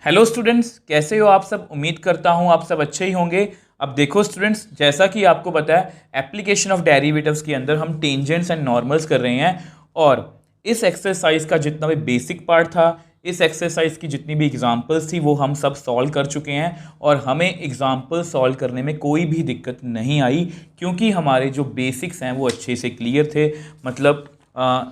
Hello students, कैसे हो आप सब। उम्मीद करता हूँ आप सब अच्छे ही होंगे। अब देखो स्टूडेंट्स, जैसा कि आपको पता है एप्लीकेशन ऑफ डेरिवेटिव्स के अंदर हम टेंजेंट्स एंड नॉर्मल्स कर रहे हैं। और इस एक्सरसाइज का जितना भी बेसिक पार्ट था, इस एक्सरसाइज की जितनी भी एग्जांपल्स थी वो हम सब सॉल्व कर चुके हैं और हमें एग्जांपल सॉल्व करने में कोई भी दिक्कत नहीं आई, क्योंकि हमारे जो बेसिक्स हैं वो अच्छे से क्लियर थे। मतलब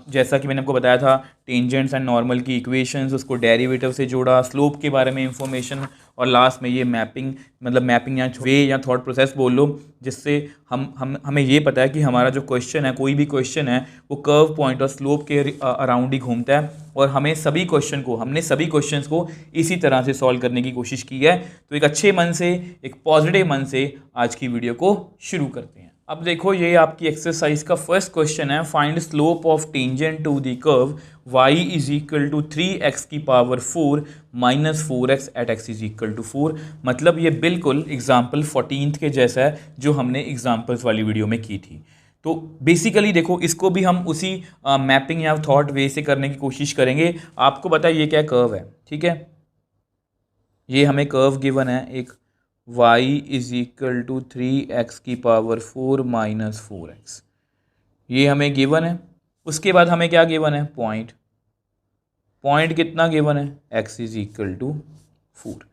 जैसा कि मैंने आपको बताया था, टेंजेंट्स एंड नॉर्मल की इक्वेशंस, उसको डेरिवेटिव से जोड़ा, स्लोप के बारे में इंफॉर्मेशन, और लास्ट में ये मैपिंग, मतलब मैपिंग या वे या थॉट प्रोसेस बोल लो, जिससे हमें ये पता है कि हमारा जो क्वेश्चन है, कोई भी क्वेश्चन है, वो कर्व पॉइंट और स्लोप के अराउंड ही घूमता है। और हमने सभी क्वेश्चंस को इसी तरह से सॉल्व करने की कोशिश की है। तो एक अच्छे मन से, एक पॉजिटिव मन से आज की वीडियो को शुरू करते हैं। अब देखो, ये आपकी एक्सरसाइज का फर्स्ट क्वेश्चन है, find slope of tangent to the curve y is equal to 3x की power 4 minus 4x at x is equal to 4। मतलब ये बिल्कुल एग्जाम्पल 14th के जैसा है जो हमने एग्जाम्पल्स वाली वीडियो में की थी। तो बेसिकली देखो, इसको भी हम उसी मैपिंग या थॉट वे से करने की कोशिश करेंगे। आपको पता है ये क्या कर्व है, ठीक है। ये हमें कर्व गिवन है एक, y is equal to 3x की पावर 4 माइनस 4x, ये हमें गिवन है। उसके बाद हमें क्या गिवन है, पॉइंट। पॉइंट कितना गिवन है, x इज इक्वल टू 4।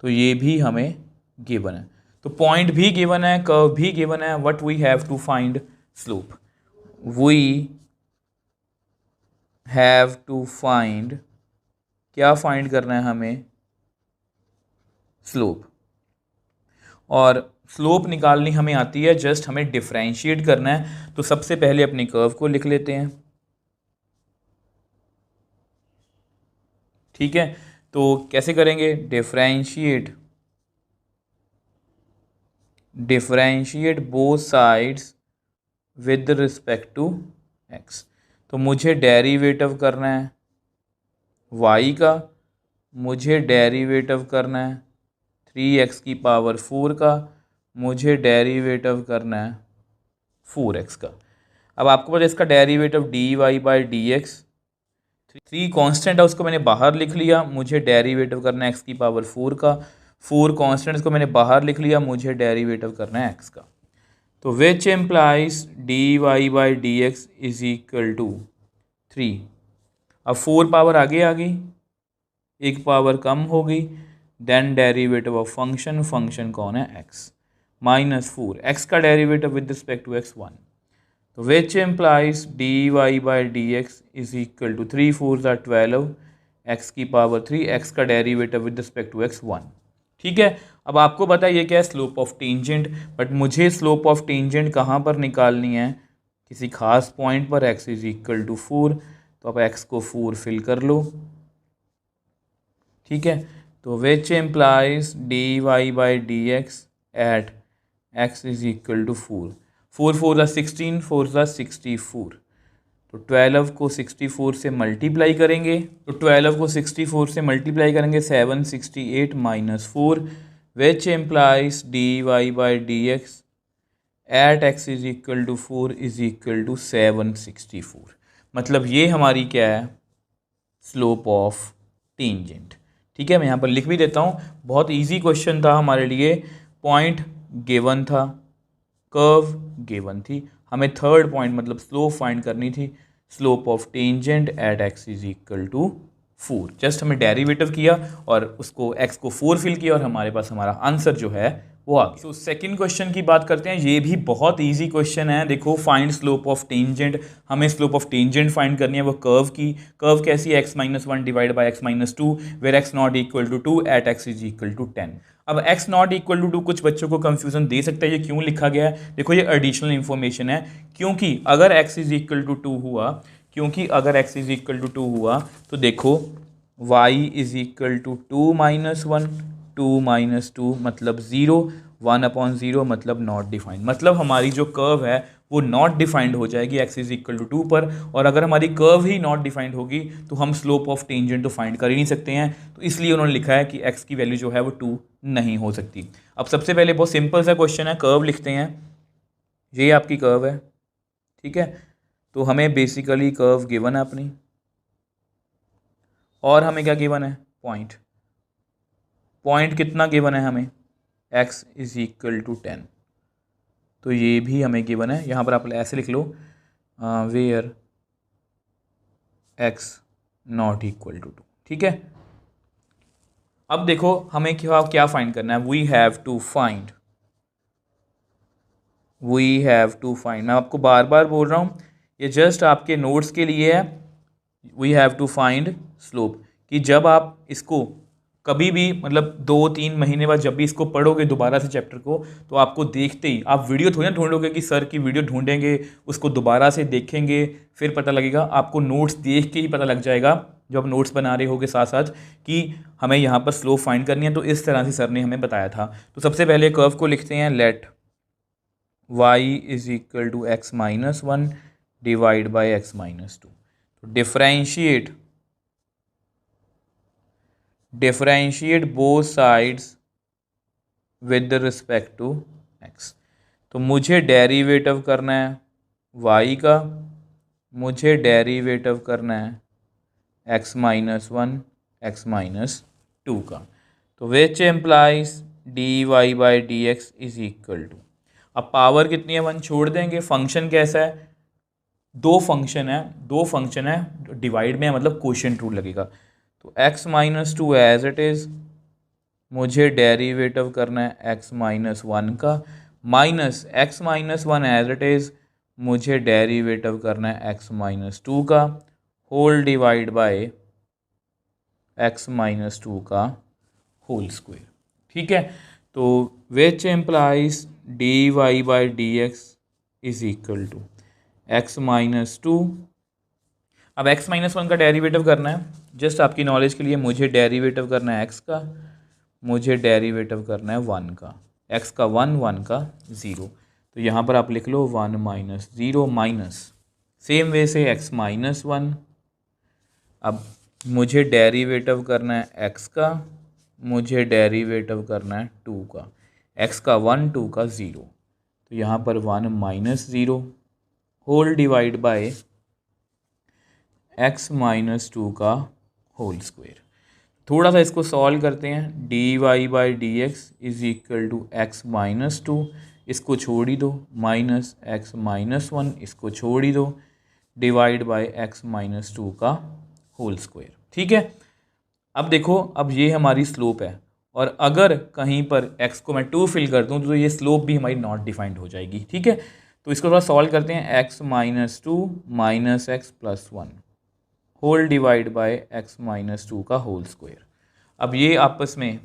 तो ये भी हमें गिवन है। तो पॉइंट भी गिवन है, कर्व भी गिवन है। What we have to find slope, we have to find, क्या फाइंड करना है हमें, स्लोप। और स्लोप निकालनी हमें आती है, जस्ट हमें डिफरेंशिएट करना है। तो सबसे पहले अपनी कर्व को लिख लेते हैं, ठीक है। तो कैसे करेंगे, differentiate both sides with respect to x. तो मुझे डेरिवेटिव करना है y का, मुझे डेरिवेटिव करना है 3x की पावर 4 का, मुझे डेरिवेटिव करना है 4x का। अब आपको पता है इसका derivative dy by D x, 3 constant है उसको मैंने बाहर लिख लिया, मुझे डेरिवेटिव करना है x की पावर 4 का। 4 कांस्टेंट्स को मैंने बाहर लिख लिया, मुझे डेरिवेटिव करना है x का। तो which implies dy by D x is equal to 3। अब 4 पावर आगे आ गई, एक पावर कम हो गई, then derivative of function, function कौन है, x, माइनस 4, x का derivative with respect to x 1। तो which implies dy by D x is equal to 3 4 12, x की पावर 3, x का derivative with respect to x 1, ठीक है। अब आपको पता है ये क्या है, स्लोप ऑफ टेंजेंट। बट मुझे स्लोप ऑफ टेंजेंट कहाँ पर निकालनी है, किसी खास पॉइंट पर, x इज इक्वल टू 4। तो अब x को 4 फिल कर लो, ठीक है। तो which implies dy by D x at x is equal to 4, 4 4 ज़ा 16, 4 ज़ा 64। तो 12 को 64 से मल्टीप्लाई करेंगे, तो 12 को 64 से मल्टीप्लाई करेंगे 768 minus 4, which implies dy by D x at x is equal to 4 is equal to 764। मतलब ये हमारी क्या है, स्लोप ऑफ टेंजेंट, ठीक है। मैं यहाँ पर लिख भी देता हूँ, बहुत इजी क्वेश्चन था हमारे लिए। पॉइंट गिवन था, कर्व गिवन थी, हमें थर्ड पॉइंट मतलब स्लोप फाइंड करनी थी, slope of tangent at x is equal to 4। Just हमें डेरिवेटिव किया और उसको x को 4 फिल किया और हमारे पास हमारा आंसर जो है वो आ गया। तो सेकंड क्वेश्चन की बात करते हैं, ये भी बहुत इजी क्वेश्चन है। देखो, फाइंड स्लोप ऑफ टेंजेंट, हमें स्लोप ऑफ टेंजेंट फाइंड करनी है, वो कर्व की। कर्व कैसी है, x minus 1 divide by x minus 2, where x not equal to 2 at x is equal to 10। अब x नॉट इक्वल टू 2 कुछ बच्चों को कंफ्यूजन दे सकता है, ये क्यों लिखा गया है। देखो, ये एडिशनल इंफॉर्मेशन है, क्योंकि अगर x इज इक्वल टू 2 हुआ, क्योंकि अगर x इज इक्वल टू 2 हुआ तो देखो y is equal to 2 minus 1, 2 minus 2 मतलब 0, 1/0 मतलब नॉट डिफाइंड। मतलब हमारी जो कर्व है वो नॉट डिफाइंड हो जाएगी x इज इक्वल टू 2 पर। और अगर हमारी कर्व ही नॉट डिफाइंड होगी तो हम स्लोप ऑफ टेंजेंट तो फाइंड कर ही नहीं सकते हैं। तो इसलिए उन्होंने लिखा है कि x की वैल्यू जो है वो 2 नहीं हो सकती। अब सबसे पहले बहुत सिंपल सा क्वेश्चन है, कर्व लिखते हैं। ये आपकी कर्व है, ठीक है। तो हमें बेसिकली कर्व गिवन है अपनी, और हमें क्या गिवन है, पॉइंट। पॉइंट कितना गिवन है हमें, x इज इक्वल टू 10, तो ये भी हमें गिवन है। यहाँ पर आप ऐसे लिख लो where x not equal to 2, ठीक है। अब देखो हमें क्या क्या फाइंड करना है, वी हैव टू फाइंड, मैं आपको बार बार बोल रहा हूँ, ये जस्ट आपके नोट्स के लिए है। We have to find slope, कि जब आप इसको कभी भी मतलब 2-3 महीने बाद जब भी इसको पढ़ोगे दोबारा से चैप्टर को, तो आपको देखते ही आप वीडियो थोड़ी ना ढूंढोगे कि सर की वीडियो ढूंढेंगे, उसको दोबारा से देखेंगे, फिर पता लगेगा। आपको नोट्स देख के ही पता लग जाएगा, जब नोट्स बना रहे होगे साथ साथ, कि हमें यहाँ पर स्लोप फाइंड करनी है। तो इस तरह से सर ने हमें बताया था। तो सबसे पहले कर्व को लिखते हैं, let y is equal to x minus 1 divide by x minus 2। तो differentiate both sides with respect to x। तो मुझे डेरिवेटिव करना है y का, मुझे डेरिवेटिव करना है x माइनस 1 एक्स माइनस 2 का। तो which implies d y by D x is equal to, अब पावर कितनी है 1 छोड़ देंगे, फंक्शन कैसा है, दो फंक्शन है डिवाइड में है, मतलब क्वोशिएंट रूल लगेगा। तो x minus 2 as it is, मुझे डेरिवेटिव करना है x माइनस 1 का, minus x minus 1 as it is, मुझे डेरिवेटिव करना है x माइनस 2 का, whole divide by x minus 2 का होल स्क्वायर, ठीक है। तो which implies d y by D x is equal to x minus 2। अब x माइनस 1 का डेरिवेटिव करना है, जस्ट आपकी नॉलेज के लिए, मुझे डेरिवेटिव करना है x का, मुझे डेरिवेटिव करना है 1 का, x का 1 1 का 0। तो यहाँ पर आप लिख लो 1 माइनस 0 माइनस, सेम वे से x माइनस 1। अब मुझे डेरिवेटिव करना है x का, मुझे डेरिवेटिव करना है 2 का, x का 1 2 का 0। तो यहाँ पर 1 minus 0 whole divide by x minus 2 का होल स्क्वायर। थोड़ा सा इसको सॉल्व करते हैं, d y by D x is equal to x minus 2, इसको छोड़ ही दो, माइनस एक्स माइनस 1, इसको छोड़ ही दो, डिवाइड बाय एक्स माइनस 2 का होल स्क्वायर, ठीक है। अब देखो, अब ये हमारी स्लोप है, और अगर कहीं पर x को मैं 2 फिल कर दूँ तो ये स्लोप भी हमारी नॉट डिफाइंड हो जाएगी, ठीक है। तो इसको थोड़ा सॉल्व करते हैं, x minus 2 minus x plus 1 whole divide by x minus 2 का होल स्क्वायर। अब ये आपस में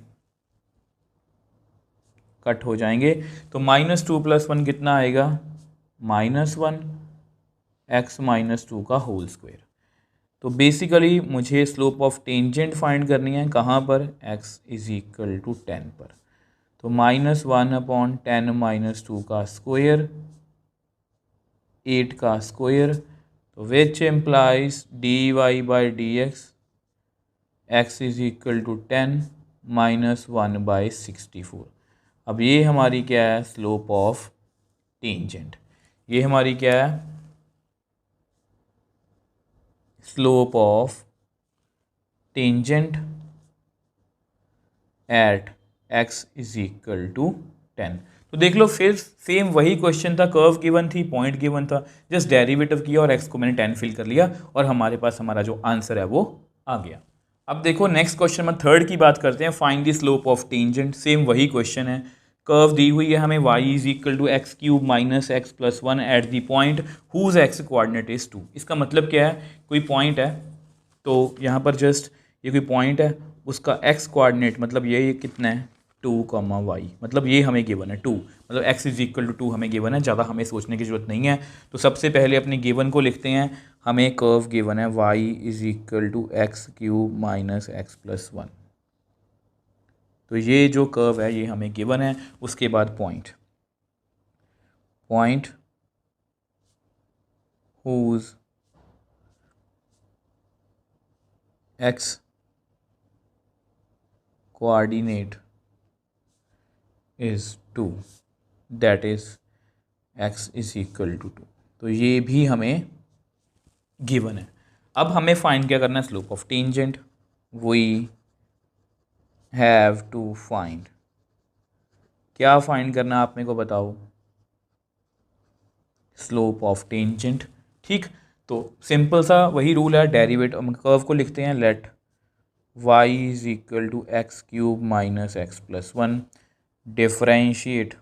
कट हो जाएंगे, तो माइनस 2 प्लस 1 कितना आएगा, माइनस 1 एक्स माइनस 2 का होल स्क्वायर। तो बेसिकली मुझे स्लोप ऑफ टेंजेंट फाइंड करनी है, कहाँ पर, x इज इक्वल टू 10 पर। तो माइनस 1 अपॉन 10 माइनस 2 का स्क्वायर, 8 का स्क्वायर। तो which implies d y by D x, x is equal to 10 minus 1 by 64। अब ये हमारी क्या है, स्लोप ऑफ टेंजेंट। ये हमारी क्या है, slope of tangent at x is equal to 10। तो देख लो, फिर सेम वही क्वेश्चन था, कर्व गिवन थी, पॉइंट गिवन था, जस्ट डेरिवेटिव किया और x को मैंने 10 फिल कर लिया, और हमारे पास हमारा जो आंसर है वो आ गया। अब देखो नेक्स्ट क्वेश्चन में थर्ड की बात करते हैं, find the slope of tangent. Same वही क्वेश्चन है, कर्व दी हुई है हमें, y is equal to x cube minus x plus 1 at the point whose x coordinate is 2। इसका मतलब क्या है, कोई पॉइंट है, तो यहाँ पर जस्ट ये कोई पॉइंट है, उसका x कोऑर्डिनेट मतलब ये कितना है, 2, y, मतलब ये हमें गिवन है 2, मतलब x इज इक्वल टू 2 हमें गिवन है, ज़्यादा हमें सोचने की ज़रूरत नहीं है। तो सबसे पहले अपने गिवन को लिखते हैं, हमें कर्व गिवन है y is equal to x cube minus x plus 1। तो ये जो कर्व है ये हमें गिवन है। उसके बाद point whose x coordinate is 2, that is x is equal to 2। तो ये भी हमें गिवन है। अब हमें फाइंड क्या करना है, slope of tangent. We have to find. क्या फाइंड करना आप मेरे को बताओ? Slope of tangent. ठीक, तो सिंपल सा वही रूल है, डेरिवेटिव हम कर्व को लिखते हैं, let y is equal to x cube minus x plus one, differentiate,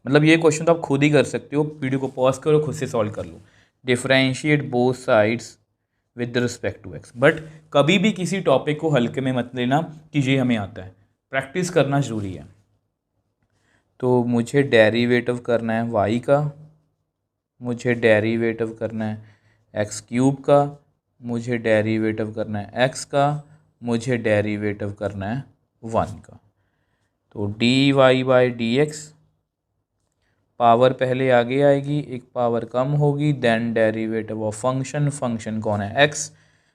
मतलब ये क्वेश्चन तो आप खुद ही कर सकते हो, वीडियो को पॉज करो खुद से सॉल्व कर लो। Differentiate both sides with respect to x. But कभी भी किसी टॉपिक को हल्के में मत लेना कि ये हमें आता है, प्रैक्टिस करना ज़रूरी है। तो मुझे डेरिवेटिव करना है y का, मुझे डेरिवेटिव करना है एक्स क्यूब का, मुझे डेरिवेटिव करना है x का, मुझे डेरिवेटिव करना है 1 का। तो dy by D x, power पहले आगे आएगी, एक पावर कम होगी, then derivative of function, function कौन है x,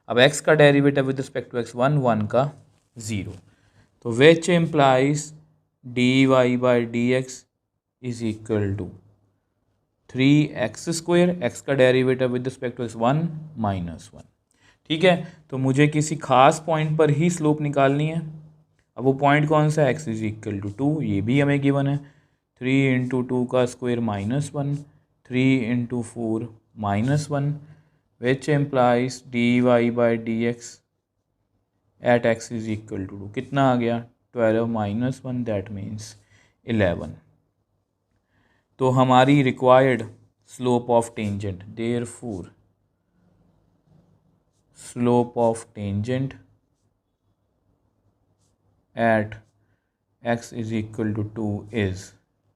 अब x का derivative with respect to x 1 का 0। तो which implies dy by D x is equal to 3x square, x का derivative with respect to x 1 minus 1। ठीक है, तो मुझे किसी खास पॉइंट पर ही स्लोप निकालनी है। अब वो पॉइंट कौन सा है? x इज इक्वल टू 2, ये भी हमें गिवन है। 3 इंटू 2 का square minus 1, 3 into 4 minus 1, which implies d y by D x at x is equal to 2, कितना आ गया? 12 माइनस 1, दैट मीन्स 11। तो हमारी required slope of tangent, therefore slope of tangent at x is equal to 2 is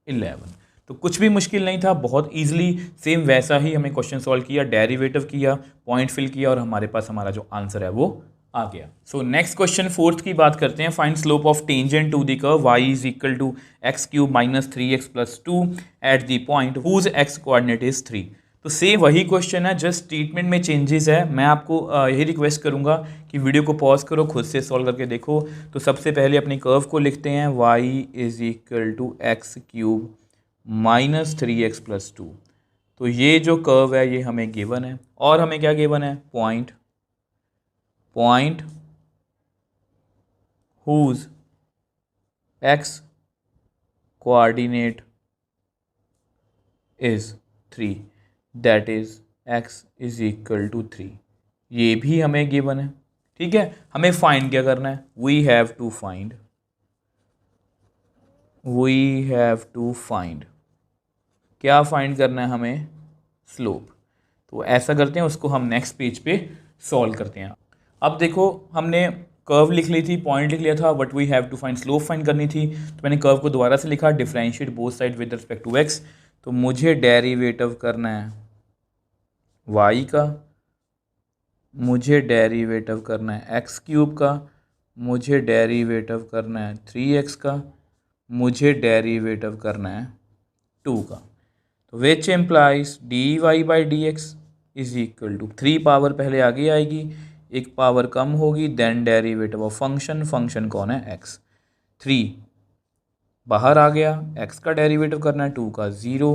11। तो कुछ भी मुश्किल नहीं था, बहुत इजीली सेम वैसा ही हमें क्वेश्चन सॉल्व किया, डेरिवेटिव किया, पॉइंट फिल किया और हमारे पास हमारा जो आंसर है वो आ गया। सो नेक्स्ट क्वेश्चन फोर्थ की बात करते हैं। Find slope of tangent to the curve y is equal to x cube minus 3x plus 2 at the point whose x coordinate is 3। तो सेम वही क्वेश्चन है, जस्ट स्टेटमेंट में चेंजेस है। मैं आपको यही रिक्वेस्ट करूंगा कि वीडियो को पॉज करो, खुद से सॉल्व करके देखो। तो सबसे पहले अपनी कर्व को लिखते हैं, y is equal to x cube minus 3x plus 2। तो ये जो कर्व है ये हमें गिवन है, और हमें क्या गिवन है? Point whose x coordinate is 3, that is x is equal to 3, ये भी हमें गिवन है। ठीक है, हमें फाइंड क्या करना है? वी हैव टू फाइंड क्या फाइंड करना है हमें? स्लोप। तो ऐसा करते हैं, उसको हम नेक्स्ट पेज पे सॉल्व करते हैं। अब देखो, हमने कर्व लिख ली थी, पॉइंट लिख लिया था, but we have to find slope find करनी थी। तो मैंने कर्व को दोबारा से लिखा, differentiate both side with respect to x. तो मुझे डेरिवेटिव करना है y का, मुझे डेरिवेटिव करना है एक्स क्यूब का, मुझे डेरिवेटिव करना है 3x का, मुझे डेरिवेटिव करना है 2 का। तो which implies d y by D x is equal to 3 power पहले आगे आएगी, एक पावर कम होगी, then derivative of function, function कौन है? x। 3 बाहर आ गया, x का डेरिवेटिव करना है 2 का 0,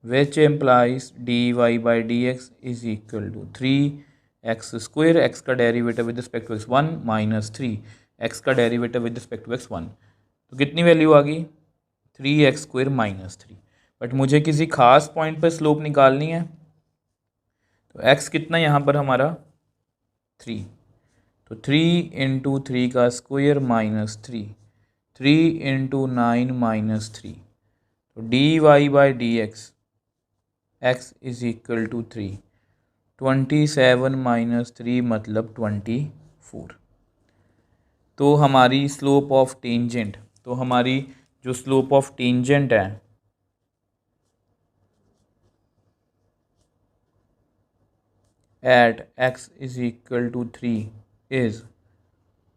which implies d y by D x is equal to 3x square, x का derivative with respect to x 1 minus 3x का derivative with respect to x 1। तो कितनी वैल्यू आ गई? 3x square minus 3। बट मुझे किसी खास पॉइंट पर slope निकालनी है। तो x कितना यहाँ पर हमारा? 3। तो 3 इंटू 3 का स्क्वायर माइनस 3, 3 इंटू 9 माइनस 3। तो d y by D x x is equal to 3, 27 minus 3 मतलब 24। तो हमारी स्लोप ऑफ टेंजेंट, तो हमारी जो स्लोप ऑफ टेंजेंट है at x is equal to 3 is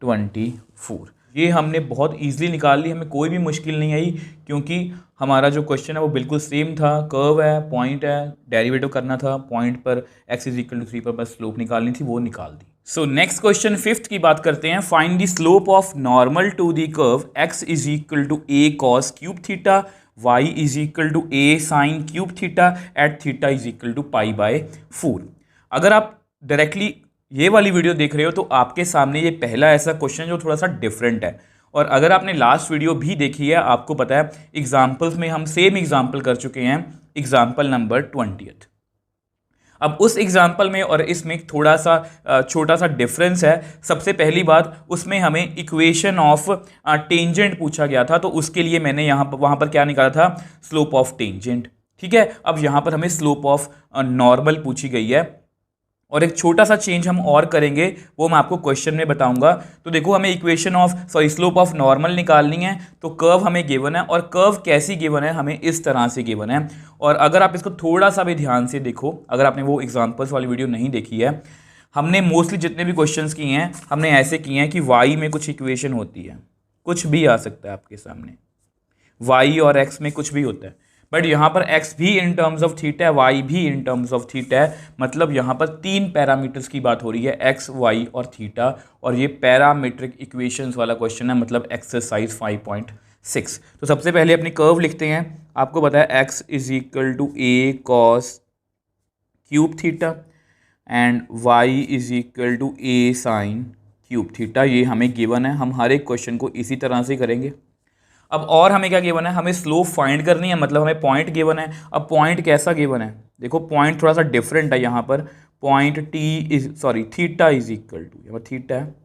24। ये हमने बहुत ईजिली निकाल ली, हमें कोई भी मुश्किल नहीं आई, क्योंकि हमारा जो क्वेश्चन है वो बिल्कुल सेम था। कर्व है, पॉइंट है, डेरिवेटिव करना था, पॉइंट पर x इज इक्वल टू 3 पर बस स्लोप निकालनी थी, वो निकाल दी। सो नेक्स्ट क्वेश्चन फिफ्थ की बात करते हैं। Find the slope of normal to the curve x is equal to a cos cube theta, y is equal to a sine cube theta at theta is equal to pi by 4। अगर आप directly ये वाली video देख रहे हो तो आपके सामने ये पहला ऐसा क्वेश्चन जो थोड़ा सा डिफरेंट है। और अगर आपने लास्ट वीडियो भी देखी है, आपको पता है एग्जाम्पल्स में हम सेम एग्जाम्पल कर चुके हैं, एग्जाम्पल नंबर 20। अब उस एग्जाम्पल में और इसमें थोड़ा सा छोटा सा डिफरेंस है। सबसे पहली बात, उसमें हमें इक्वेशन ऑफ टेंजेंट पूछा गया था, तो उसके लिए मैंने यहाँ पर वहाँ पर क्या निकाला था, स्लोप ऑफ टेंजेंट। ठीक है, अब यहाँ पर हमें स्लोप ऑफ नॉर्मल पूछी गई है, और एक छोटा सा चेंज हम और करेंगे, वो मैं आपको क्वेश्चन में बताऊंगा। तो देखो, हमें equation of slope of normal निकालनी है, तो कर्व हमें गिवन है, और कर्व कैसी गिवन है, हमें इस तरह से गिवन है। और अगर आप इसको थोड़ा सा भी ध्यान से देखो, अगर आपने वो एग्जांपल्स वाली वीडियो नहीं देखी है, हमने मोस्टली जितने भी क्वेश्चंस किए हैं हमने ऐसे किए हैं कि वाई में कुछ इक्वेशन होती है, कुछ भी आ सकता है आपके सामने, वाई और एक्स में कुछ भी होता है, बट यहाँ पर x भी इन टर्म्स ऑफ थीटा है, y भी इन टर्म्स ऑफ थीटा है। मतलब यहाँ पर तीन पैरामीटर्स की बात हो रही है, x, y और थीटा, और ये पैरामीट्रिक इक्वेशंस वाला क्वेश्चन है, मतलब एक्सरसाइज 5.6। तो सबसे पहले अपनी कर्व लिखते हैं। आपको पता है x is equal to a cos cube theta and y is equal to a sine cube theta. ये हमें गिवन है, हम हर एक क्वेश्चन को इसी तरह से करेंगे। अब और हमें क्या गिवन है, हमें स्लोप फाइंड करनी है, मतलब हमें पॉइंट गिवन है। अब पॉइंट कैसा गिवन है, देखो पॉइंट थोड़ा सा डिफरेंट है यहाँ पर। Point theta is equal to, यहाँ पर थीटा है,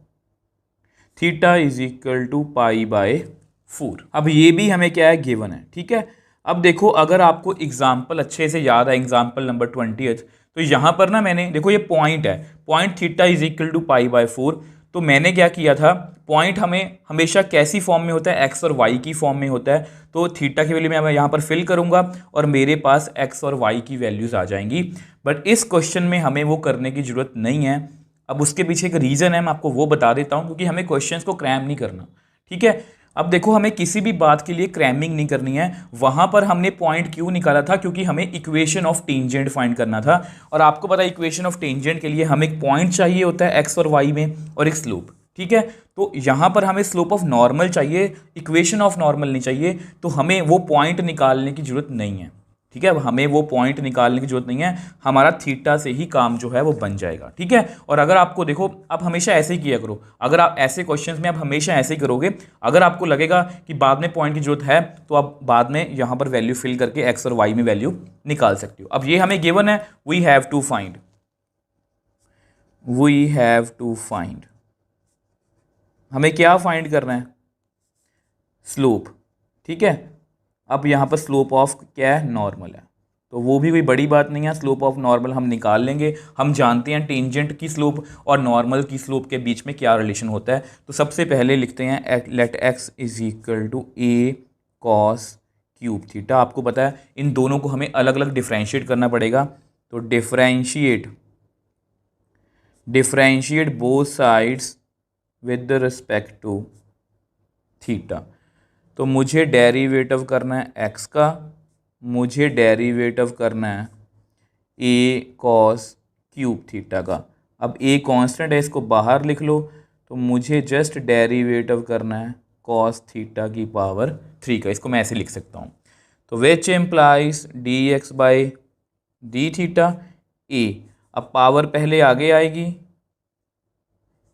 theta is equal to pi by 4। अब ये भी हमें क्या है, गिवन है। ठीक है, अब देखो, अगर आपको एग्जाम्पल अच्छे से याद है, एग्जाम्पल नंबर 20, तो यहाँ पर ना मैंने, देखो ये पॉइंट है, point theta is equal to pi by 4। तो मैंने क्या किया था, पॉइंट हमें हमेशा कैसी फॉर्म में होता है, एक्स और वाई की फॉर्म में होता है। तो थीटा की वैल्यू मैं यहाँ पर फिल करूँगा और मेरे पास एक्स और वाई की वैल्यूज़ आ जाएंगी। बट इस क्वेश्चन में हमें वो करने की ज़रूरत नहीं है। अब उसके पीछे एक रीज़न है, मैं आपको वो बता देता हूँ, क्योंकि हमें क्वेश्चंस को क्रैम नहीं करना। ठीक है, अब देखो, हमें किसी भी बात के लिए क्रैमिंग नहीं करनी है। वहां पर हमने पॉइंट क्यों निकाला था, क्योंकि हमें इक्वेशन ऑफ टेंजेंट फाइंड करना था। और आपको पता है इक्वेशन ऑफ टेंजेंट के लिए हमें एक पॉइंट चाहिए होता है एक्स और वाई में, और एक स्लोप। ठीक है, तो यहां पर हमें स्लोप ऑफ नॉर्मल चाहिए, इक्वेशन ऑफ नॉर्मल नहीं चाहिए, तो हमें वो पॉइंट निकालने की जरूरत नहीं है। ठीक है, हमें वो पॉइंट निकालने की जरूरत नहीं है, हमारा थीटा से ही काम जो है वो बन जाएगा। ठीक है, और अगर आपको देखो, आप हमेशा ऐसे ही किया करो, अगर आप ऐसे क्वेश्चंस में आप हमेशा ऐसे ही करोगे, अगर आपको लगेगा कि बाद में पॉइंट की जरूरत है, तो आप बाद में यहाँ पर वैल्यू फिल करके एक्स और वाई में वैल्यू निकाल सकते हो। अब ये हमें गिवन है, वी हैव टू फाइंड, हमें क्या फाइंड करना है, स्लोप। ठीक है, अब यहाँ पर स्लोप ऑफ क्या है, नॉर्मल है, तो वो भी कोई बड़ी बात नहीं है, स्लोप ऑफ नॉर्मल हम निकाल लेंगे। हम जानते हैं टेंजेंट की स्लोप और नॉर्मल की स्लोप के बीच में क्या रिलेशन होता है। तो सबसे पहले लिखते हैं, let x is equal to a cos cube theta. आपको पता है इन दोनों को हमें अलग अलग डिफ्रेंशिएट करना पड़ेगा, तो differentiate both sides with respect to theta. तो मुझे डेरिवेटिव करना है एक्स का, मुझे डेरिवेटिव करना है ए कॉस क्यूब थीटा का। अब ए कांस्टेंट है, इसको बाहर लिख लो, तो मुझे जस्ट डेरिवेटिव करना है कॉस थीटा की पावर 3 का। इसको मैं ऐसे लिख सकता हूँ, तो which implies d x by d theta a. अब पावर पहले आगे आएगी,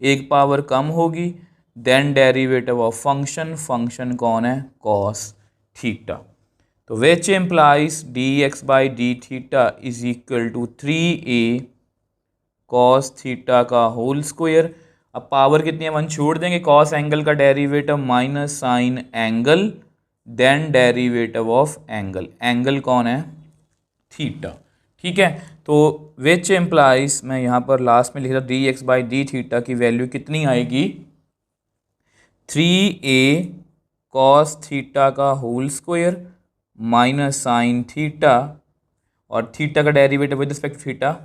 एक पावर कम होगी, then derivative of function, function कौन है, कॉस थीटा। तो which implies d x by d theta is equal to 3a cos theta का होल स्क्वायर। अब पावर कितनी है, 1 छोड़ देंगे, कॉस एंगल का derivative minus sine angle, then derivative of angle, angle कौन है, थीटा। ठीक है, तो विच एम्प्लाइज, मैं यहाँ पर लास्ट में लिख रहा d x by d theta की वैल्यू कितनी आएगी, 3a कॉस थीटा का whole square minus sine theta, और थीटा का डेरिवेटिव विद रिस्पेक्ट थीटा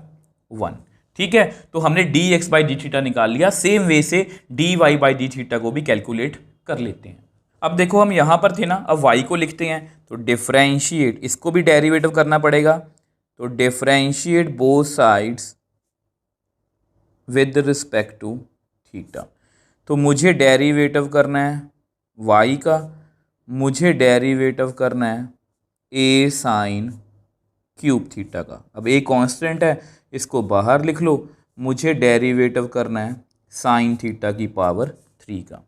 1। ठीक है, तो हमने d x by d theta निकाल लिया। सेम वे से d y by d theta को भी कैलकुलेट कर लेते हैं। अब देखो, हम यहाँ पर थे ना, अब वाई को लिखते हैं, तो डिफ्रेंशिएट, इसको भी डेरिवेटिव करना पड़ेगा, तो differentiate both sides with respect to theta. तो मुझे डेरिवेटिव करना है y का, मुझे डेरिवेटिव करना है a साइन क्यूब थीटा का। अब a कांस्टेंट है, इसको बाहर लिख लो, मुझे डेरिवेटिव करना है साइन थीटा की पावर 3 का।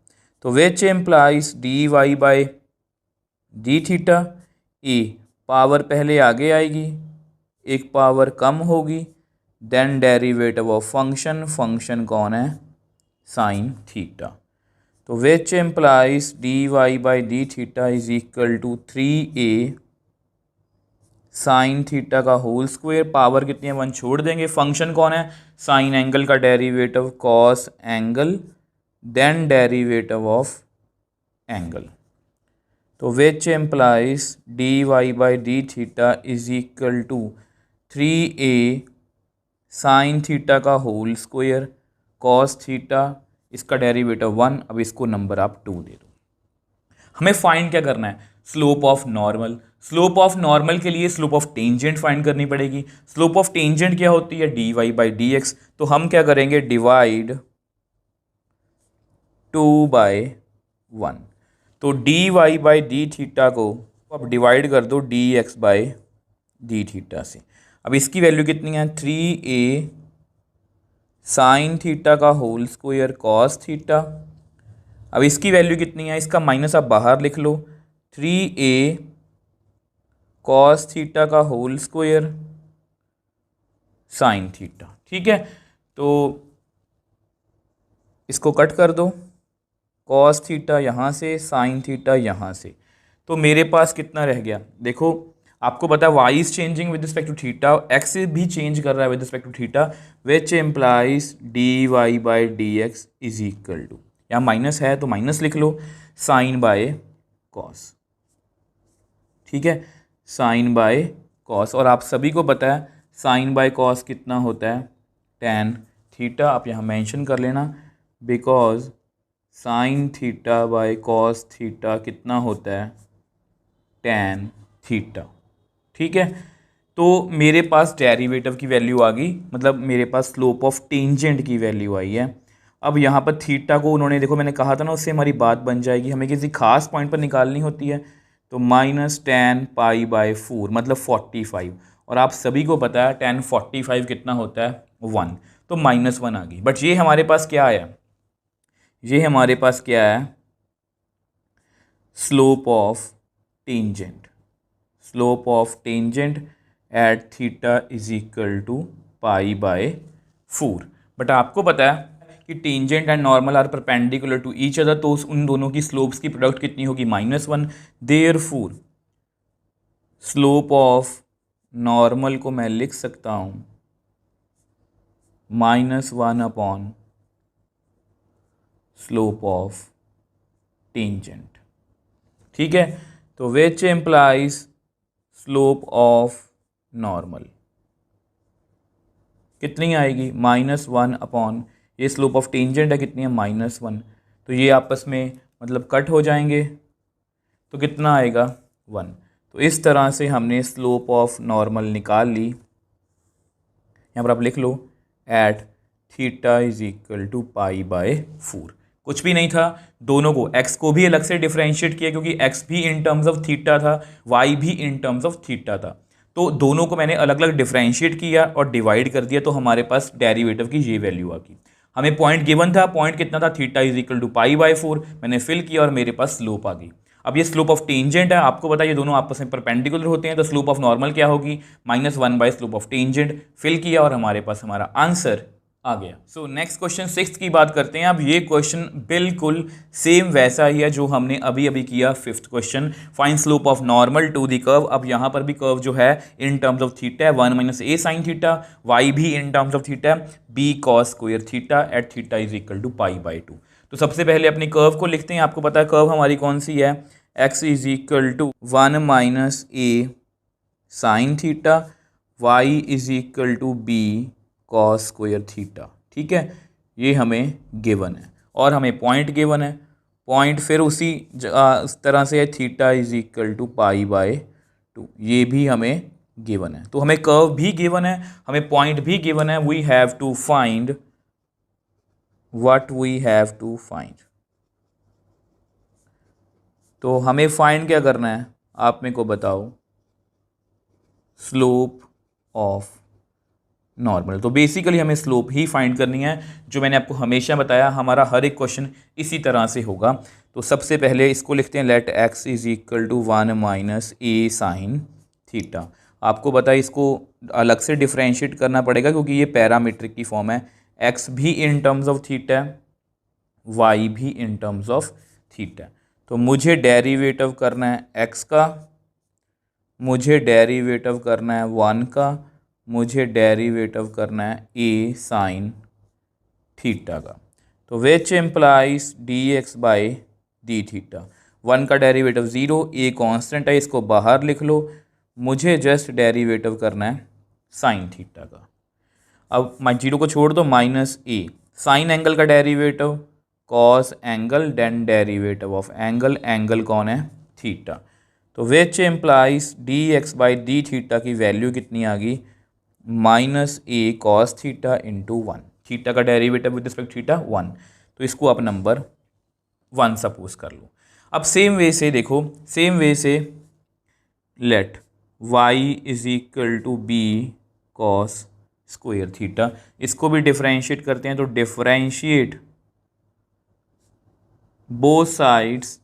तो which implies d y by d theta, a power पहले आगे आएगी, एक पावर कम होगी, then derivative of function, function कौन है, साइन थीटा। तो which implies d y by d theta is equal to 3a sine theta का होल स्क्वायर, पावर कितनी है 1 छोड़ देंगे, फंक्शन कौन है, साइन एंगल का derivative cos angle, then derivative of angle. तो which implies d y by d theta is equal to 3a sine theta का होल स्क्वायर कॉस थीटा, इसका डेरिवेटिव 1, अब इसको नंबर आप 2 दे दो। हमें फाइंड क्या करना है, slope of normal. Slope of normal के लिए स्लोप ऑफ टेंजेंट फाइंड करनी पड़ेगी। स्लोप ऑफ टेंजेंट क्या होती है, d y by D x. तो हम क्या करेंगे, डिवाइड 2/1। तो d y by d theta को अब डिवाइड कर दो d x by d theta से। अब इसकी वैल्यू कितनी है, 3a साइन थीटा का होल स्क्वायर कॉस थीटा। अब इसकी वैल्यू कितनी है, इसका माइनस आप बाहर लिख लो, 3a कॉस थीटा का होल स्क्वायर साइन थीटा। ठीक है, तो इसको कट कर दो, कॉस थीटा यहाँ से, साइन थीटा यहाँ से। तो मेरे पास कितना रह गया, देखो आपको पता है y is changing with respect to theta, x भी चेंज कर रहा है with respect to theta, which implies d y by D x is equal to, यहाँ माइनस है तो माइनस लिख लो, साइन बाय कॉस। ठीक है, साइन बाय कॉस, और आप सभी को पता है साइन बाय कॉस कितना होता है, tan थीटा। आप यहाँ मेंशन कर लेना, because sine theta by cos theta कितना होता है, tan थीटा। ठीक है, तो मेरे पास डेरिवेटिव की वैल्यू आ गई, मतलब मेरे पास स्लोप ऑफ टेंजेंट की वैल्यू आई है। अब यहाँ पर थीटा को उन्होंने, देखो मैंने कहा था ना, उससे हमारी बात बन जाएगी, हमें किसी खास पॉइंट पर निकालनी होती है। तो -tan π/4 मतलब 45, और आप सभी को पता है tan 45 कितना होता है, 1, तो -1 आ गई। बट ये हमारे पास क्या आया, ये हमारे पास क्या है, slope of tangent. Slope of tangent at theta is equal to π/4। But आपको पता है कि tangent and normal are perpendicular to each other, तो उन दोनों की स्लोप्स की प्रोडक्ट कितनी होगी, -1। देयरफॉर स्लोप ऑफ नॉर्मल को मैं लिख सकता हूँ -1 अपॉन स्लोप ऑफ टेंजेंट। ठीक है, तो which implies slope of normal कितनी आएगी, -1 अपॉन, ये स्लोप ऑफ टेंजेंट है कितनी है, -1। तो ये आपस में मतलब कट हो जाएंगे, तो कितना आएगा, 1। तो इस तरह से हमने स्लोप ऑफ नॉर्मल निकाल ली। यहाँ पर आप लिख लो, at theta is equal to π/4। कुछ भी नहीं था, दोनों को, x को भी अलग से डिफरेंशिएट किया क्योंकि x भी इन टर्म्स ऑफ थीटा था, y भी इन टर्म्स ऑफ थीटा था, तो दोनों को मैंने अलग अलग डिफरेंशिएट किया और डिवाइड कर दिया, तो हमारे पास डेरिवेटिव की ये वैल्यू आ गई। हमें पॉइंट गिवन था, पॉइंट कितना था, थीटा इज इक्वल टू π/4, मैंने फिल किया और मेरे पास स्लोप आ गई। अब ये स्लोप ऑफ टेंजेंट है, आपको पता है ये दोनों आपस में परपेंडिकुलर होते हैं, तो स्लोप ऑफ नॉर्मल क्या होगी, -1 स्लोप ऑफ टेंजेंट। फिल किया और हमारे पास हमारा आंसर आ गया। सो नेक्स्ट क्वेश्चन 6 की बात करते हैं। अब ये क्वेश्चन बिल्कुल सेम वैसा ही है जो हमने अभी अभी किया 5th question, find slope of normal to the curve. अब यहाँ पर भी कर्व जो है इन टर्म्स ऑफ थीटा है, 1 - a साइन थीटा, y भी इन टर्म्स ऑफ थीटा है, b cos square theta at theta is equal to π/2। तो सबसे पहले अपनी कर्व को लिखते हैं। आपको पता है कर्व हमारी कौन सी है, x is equal to 1 - a sine theta, y is equal to b cos square theta. ठीक है, ये हमें गिवन है और हमें पॉइंट गिवन है। पॉइंट फिर उसी उस तरह से है, थीटा इज इक्वल टू π/2, ये भी हमें गिवन है। तो हमें कर्व भी गिवन है, हमें पॉइंट भी गिवन है। We have to find what we have to find. तो हमें फाइंड क्या करना है, आप मेरे को बताओ, स्लोप ऑफ नॉर्मल। तो बेसिकली हमें स्लोप ही फाइंड करनी है, जो मैंने आपको हमेशा बताया हमारा हर एक क्वेश्चन इसी तरह से होगा। तो सबसे पहले इसको लिखते हैं, let x is equal to 1 minus a sine theta. आपको पता है इसको अलग से डिफ्रेंशिएट करना पड़ेगा क्योंकि ये पैरामीट्रिक की फॉर्म है, x भी इन टर्म्स ऑफ थीटा है, y भी इन टर्म्स ऑफ थीटा। तो मुझे डेरिवेटिव करना है x का, मुझे डेरिवेटिव करना है 1 का, मुझे डेरिवेटिव करना है ए साइन थीटा का। तो which implies d x by d theta. 1 का डेरिवेटिव 0, ए कांस्टेंट है, इसको बाहर लिख लो। मुझे जस्ट डेरिवेटिव करना है साइन थीटा का। अब 0 को छोड़ दो, माइनस ए साइन एंगल का derivative cos angle, then derivative of angle, angle कौन है, थीटा। तो which implies d x by d theta की वैल्यू कितनी आ गई, minus a cos theta into 1। Theta का डेरिवेटिव विद रिस्पेक्ट थीटा 1, तो इसको आप नंबर 1 सपोज कर लो। अब सेम वे से देखो, सेम वे से let y is equal to b cos square theta, इसको भी डिफरेंशिएट करते हैं। तो differentiate both sides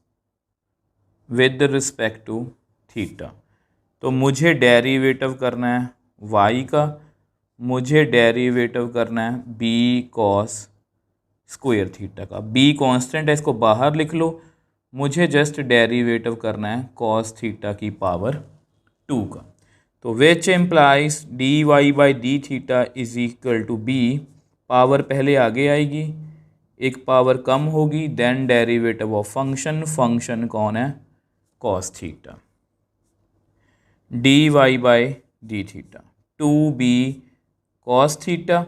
with respect to theta. तो मुझे डेरिवेटिव करना है y का, मुझे डेरिवेटिव करना है b कॉस स्क्वायर थीटा का। b कांस्टेंट है, इसको बाहर लिख लो। मुझे जस्ट डेरिवेटिव करना है कॉस थीटा की पावर 2 का। तो which implies d y by d theta is equal to b, power पहले आगे आएगी, एक पावर कम होगी, then derivative of function, function कौन है, cos theta, d y by d theta 2b cos theta,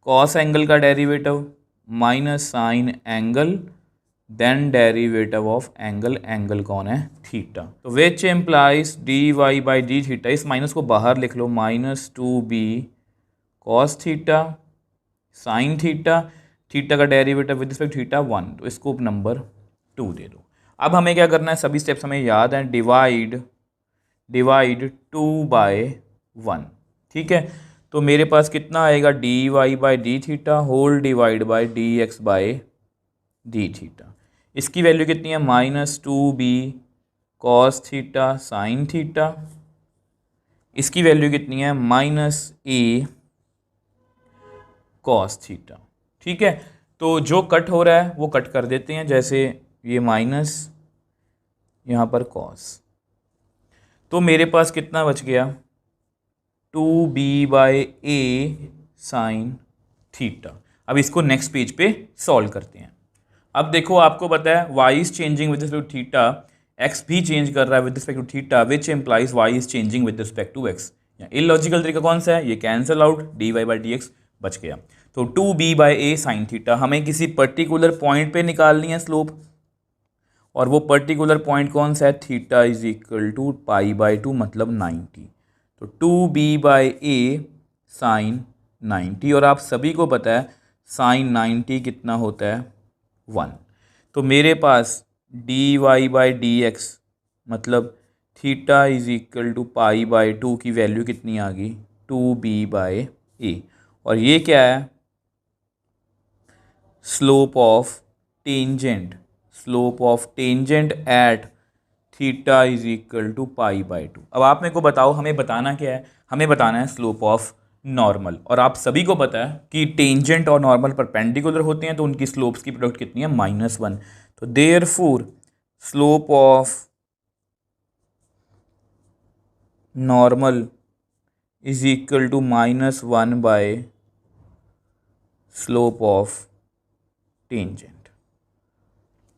cos angle का derivative minus sine angle, then derivative of angle, angle कौन है, थीटा। तो which implies d y by d theta, इस minus को बाहर लिख लो, minus 2b cos theta sine theta, theta का डेरिवेटिव विद रिस्पेक्ट थीटा 1, तो इसको नंबर 2 दे दो। अब हमें क्या करना है, सभी स्टेप्स हमें याद हैं, डिवाइड 2 बाय 1, ठीक है। तो मेरे पास कितना आएगा, d y by d theta whole divide by D x by d theta. इसकी वैल्यू कितनी है, minus 2b cos theta sine theta. इसकी वैल्यू कितनी है, माइनस a कॉस थीटा, ठीक है। तो जो कट हो रहा है वो कट कर देते हैं, जैसे ये माइनस, यहाँ पर कॉस। तो मेरे पास कितना बच गया, 2b by A sine theta. अब इसको नेक्स्ट पेज पे सॉल्व करते हैं। अब देखो आपको पता है y is changing with respect to theta, x भी चेंज कर रहा है with respect to theta, which implies y is changing with respect to x। Illogical तरीका कौन सा है, ये cancel out, dy by D x बच गया। तो 2b by A sine theta, हमें किसी पर्टिकुलर पॉइंट पे निकालनी है स्लोप, और वो पर्टिकुलर पॉइंट कौन सा है, theta is equal to pi by 2 मतलब 90। तो 2b बाई ए साइन 90, और आप सभी को पता है साइन 90 कितना होता है, 1। तो मेरे पास d y by D x मतलब theta is equal to pi by 2 की वैल्यू कितनी आ गई, 2b बाई ए, और ये क्या है, slope of tangent, slope of tangent at theta is equal to pi by 2। अब आप मेरे को बताओ हमें बताना क्या है, हमें बताना है स्लोप ऑफ नॉर्मल, और आप सभी को पता है कि टेंजेंट और नॉर्मल परपेंडिकुलर होते हैं, तो उनकी स्लोप्स की प्रोडक्ट कितनी है, -1। तो therefore slope of normal is equal to -1 by slope of tangent,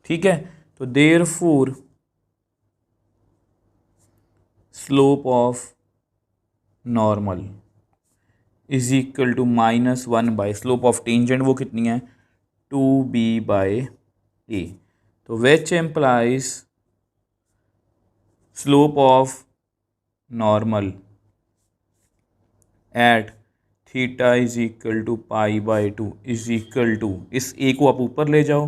ठीक है। तो therefore slope of normal is equal to -1 by slope of tangent, वो कितनी है, 2b बाय ए। तो which implies slope of normal at theta is equal to pi by 2 is equal to, इस a को आप ऊपर ले जाओ,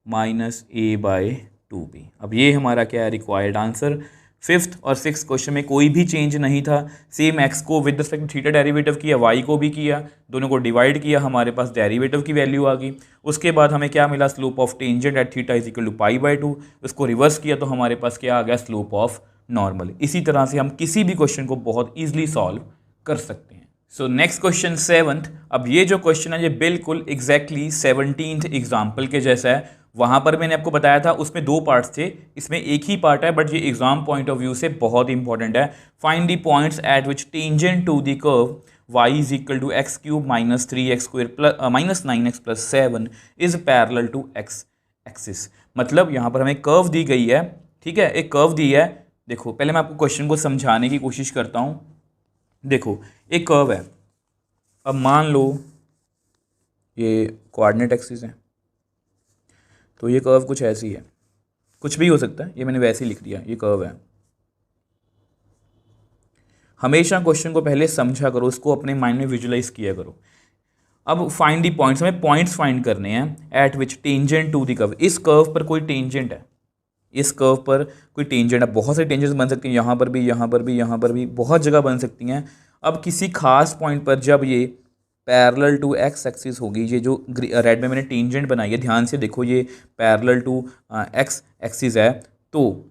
-a बाय 2b। अब ये हमारा क्या है, रिक्वायर्ड आंसर। फिफ्थ और सिक्स क्वेश्चन में कोई भी चेंज नहीं था, सेम एक्स को with respect to theta derivative किया, वाई को भी किया, दोनों को डिवाइड किया, हमारे पास डेरिवेटिव की वैल्यू आ गई। उसके बाद हमें क्या मिला, slope of tangent at theta is equal to pi by 2, उसको रिवर्स किया तो हमारे पास क्या आ गया, स्लोप ऑफ नॉर्मल। इसी तरह से हम किसी भी क्वेश्चन को बहुत ईजिली सॉल्व कर सकते हैं। सो नेक्स्ट क्वेश्चन सेवंथ। अब ये जो क्वेश्चन है ये बिल्कुल एग्जैक्टली 17th एग्जाम्पल के जैसा है। वहाँ पर मैंने आपको बताया था उसमें दो पार्ट्स थे, इसमें एक ही पार्ट है, बट ये एग्जाम पॉइंट ऑफ व्यू से बहुत इंपॉर्टेंट है। Find the points at which tangent to the curve y is equal to x cube minus 3x square plus minus 9x plus 7 is parallel to x axis. मतलब यहाँ पर हमें curve दी गई है, ठीक है, एक कर्व दी है। देखो पहले मैं आपको क्वेश्चन को समझाने की कोशिश करता हूँ। देखो एक कर्व है, अब मान लो ये कोऑर्डिनेट एक्सिस है, तो ये कर्व कुछ ऐसी है, कुछ भी हो सकता है, ये मैंने वैसे ही लिख दिया, ये कर्व है। हमेशा क्वेश्चन को पहले समझा करो, उसको अपने माइंड में विजुलाइज किया करो। अब फाइंड दी पॉइंट्स, हमें पॉइंट्स फाइंड करने हैं at which tangent to the curve. इस कर्व पर कोई टेंजेंट है, इस कर्व पर कोई टेंजेंट है, बहुत से टेंजेंट्स बन सकती हैं, यहाँ पर भी, यहाँ पर भी, यहाँ पर भी, बहुत जगह बन सकती हैं। अब किसी खास पॉइंट पर जब ये पैरेलल टू एक्स एक्सिस होगी, ये जो रेड में मैंने टेंजेंट बनाई है, ध्यान से देखो, ये पैरेलल टू एक्स एक्सिस है, तो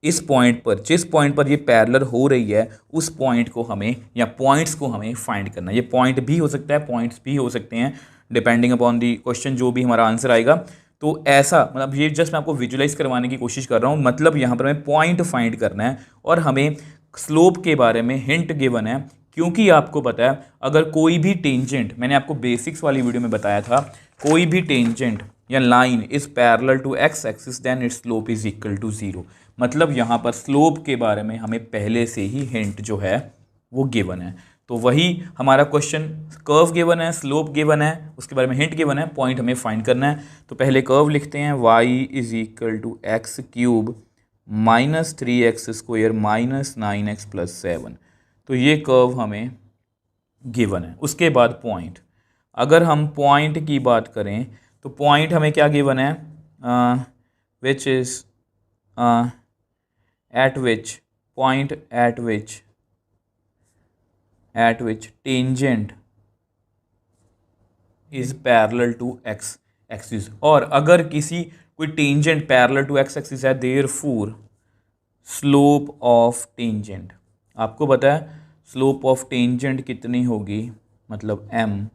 इस पॉइंट पर, जिस पॉइंट पर ये पैरेलल हो रही है, उस पॉइंट को हमें या पॉइंट्स को हमें फाइंड करना है। ये पॉइंट भी हो सकता है, पॉइंट्स भी हो सकते हैं, डिपेंडिंग अपॉन दी क्वेश्चन, जो भी हमारा आंसर आएगा। तो ऐसा, मतलब ये जस्ट मैं आपको विजुलाइज करवाने की कोशिश कर रहा हूँ। मतलब यहाँ पर हमें पॉइंट फाइंड करना है और हमें स्लोप के बारे में हिंट गिवन है, क्योंकि आपको पता है अगर कोई भी टेंजेंट, मैंने आपको बेसिक्स वाली वीडियो में बताया था, कोई भी टेंजेंट या line is parallel to x axis then its slope is equal to 0। मतलब यहाँ पर स्लोप के बारे में हमें पहले से ही हिंट जो है वो गिवन है। तो वही हमारा क्वेश्चन, कर्व गिवन है, स्लोप गिवन है, उसके बारे में हिंट गिवन है, पॉइंट हमें फाइंड करना है। तो पहले कर्व लिखते हैं, y is equal to x cube minus 3x square minus 9x plus 7। तो ये कर्व हमें गिवन है। उसके बाद पॉइंट, अगर हम पॉइंट की बात करें तो पॉइंट हमें क्या गिवन है, which is at which point at which tangent is parallel to x axis। और अगर किसी कोई tangent parallel to x axis है, देयरफॉर स्लोप ऑफ टेंजेंट, आपको पता है स्लोप ऑफ टेंजेंट कितनी होगी, मतलब एम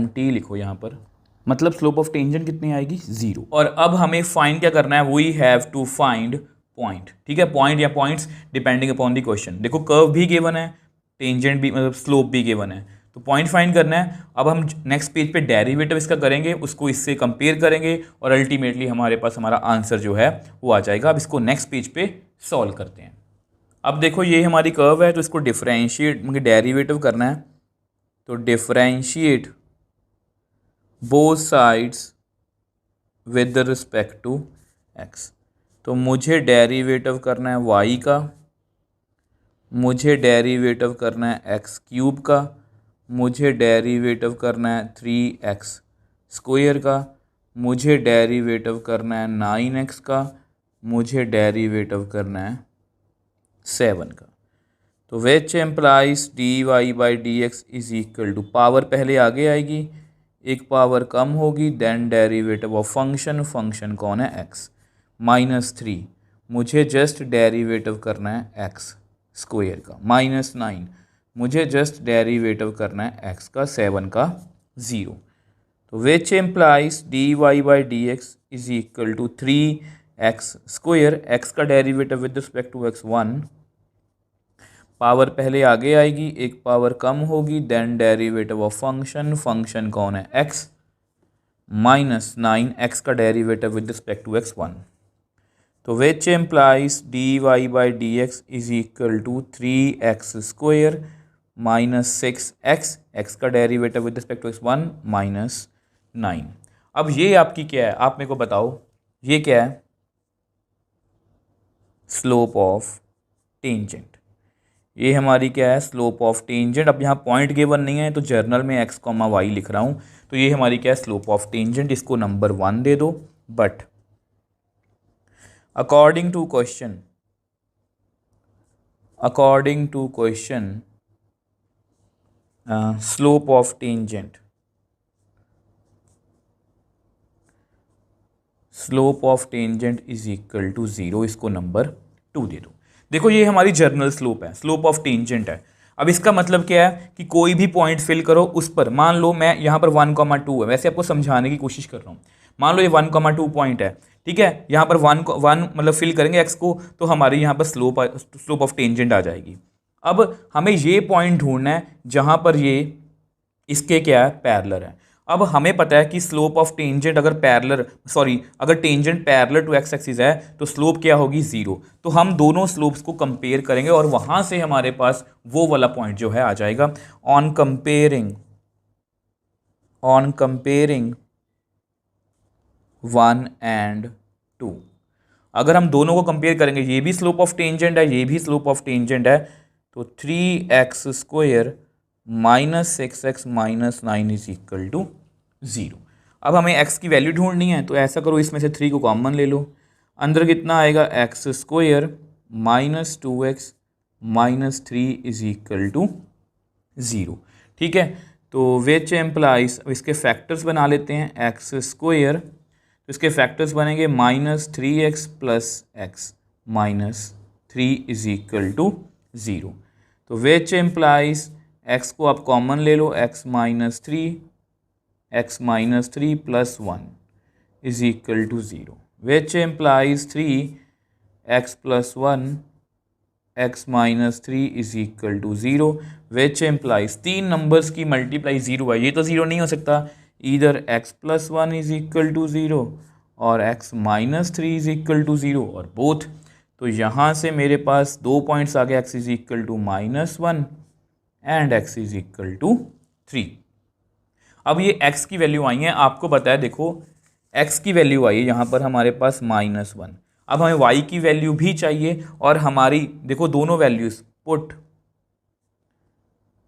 टी लिखो यहाँ पर, मतलब स्लोप ऑफ टेंजेंट कितनी आएगी, 0। और अब हमें फाइंड क्या करना है, we have to find point, ठीक है, पॉइंट या points depending upon the question. देखो कर्व भी गिवन है, टेंजेंट भी, मतलब स्लोप भी गिवन है, तो पॉइंट फाइंड करना है। अब हम नेक्स्ट पेज पे डेरिवेटिव इसका करेंगे, उसको इससे कंपेयर करेंगे और अल्टीमेटली हमारे पास हमारा आंसर जो है वो आ जाएगा। अब इसको नेक्स्ट पेज पे सॉल्व करते हैं। अब देखो ये हमारी कर्व है, तो इसको डिफरेंशिएट, मुझे डेरिवेटिव करना है, तो differentiate both sides with respect to x. तो मुझे डेरिवेटिव करना है y का, मुझे डेरिवेटिव करना है एक्स क्यूब का, मुझे डेरिवेटिव करना है 3x स्क्वायर का, मुझे डेरिवेटिव करना है 9x का, मुझे डेरिवेटिव करना है 7 का। तो which implies dy by D x is equal to, power पहले आगे आएगी, एक पावर कम होगी, then derivative of function, function कौन है x, -3, मुझे जस्ट डेरिवेटिव करना है x स्क्वायर का, -9, मुझे जस्ट डेरिवेटिव करना है x का, 7 का 0। तो which implies dy by D x is equal to 3x square, x का derivative with respect to x 1, power पहले आगे आएगी, एक पावर कम होगी, then derivative of function, function कौन है x, -9, x का derivative with respect to x 1। तो which implies dy by D x is equal to 3x square -6x, x का derivative with respect to x1 -9। अब ये आपकी क्या है, आप मेरे को बताओ, ये क्या है, स्लोप ऑफ टेंजेंट। ये हमारी क्या है, स्लोप ऑफ टेंजेंट। अब यहाँ पॉइंट गिवन नहीं है, तो जर्नल में x, y लिख रहा हूँ, तो ये हमारी क्या है, स्लोप ऑफ टेंजेंट। इसको नंबर 1 दे दो। But according to question slope of tangent is equal to 0, इसको नंबर 2 दे दो। देखो ये हमारी जर्नल स्लोप है, स्लोप ऑफ टेंजेंट है। अब इसका मतलब क्या है कि कोई भी पॉइंट फिल करो उस पर, मान लो मैं यहाँ पर 1,2 है, वैसे आपको समझाने की कोशिश कर रहा हूँ। मान लो ये 1,2 पॉइंट है, ठीक है, यहाँ पर 1 मतलब फिल करेंगे एक्स को, तो हमारी यहाँ पर स्लोप ऑफ टेंजेंट आ जाएगी। अब हमें ये पॉइंट ढूंढना है जहाँ पर ये इसके क्या है, पैरेलल है। अब हमें पता है कि स्लोप ऑफ टेंजेंट अगर tangent parallel to x axis है तो स्लोप क्या होगी, 0। तो हम दोनों स्लोप्स को कंपेयर करेंगे और वहां से हमारे पास वो वाला पॉइंट जो है आ जाएगा। ऑन कंपेयरिंग 1 and 2, अगर हम दोनों को कंपेयर करेंगे, ये भी स्लोप ऑफ टेंजेंट है, ये भी स्लोप ऑफ टेंजेंट है, तो 3x² minus 6x minus 9 is equal to 0। अब हमें x की वैल्यू ढूंढनी है, तो ऐसा करो, इसमें से 3 को कॉमन ले लो, अंदर कितना आएगा, x² minus 2x minus 3 is equal to 0। ठीक है, तो विच एम्प्लाइज, इसके फैक्टर्स बना लेते हैं, x², तो इसके फैक्टर्स बनेंगे -3x plus x minus 3 is equal to 0। तो विच एम्प्लाइज, x को आप कॉमन ले लो, x minus 3 plus 1 is equal to 0। Which implies 3x plus 1 x minus 3 is equal to 0। Which implies, 3 numbers की multiply 0 है, ये तो 0 नहीं हो सकता, इधर x plus 1 is equal to 0 और x minus 3 is equal to 0 और बोथ। तो यहाँ से मेरे पास 2 पॉइंट्स आ गए, x is equal to -1 and x is equal to 3। अब ये x की वैल्यू आई है, आपको पता है, देखो x की वैल्यू आई है यहाँ पर हमारे पास -1। अब हमें y की वैल्यू भी चाहिए और हमारी देखो दोनों values, put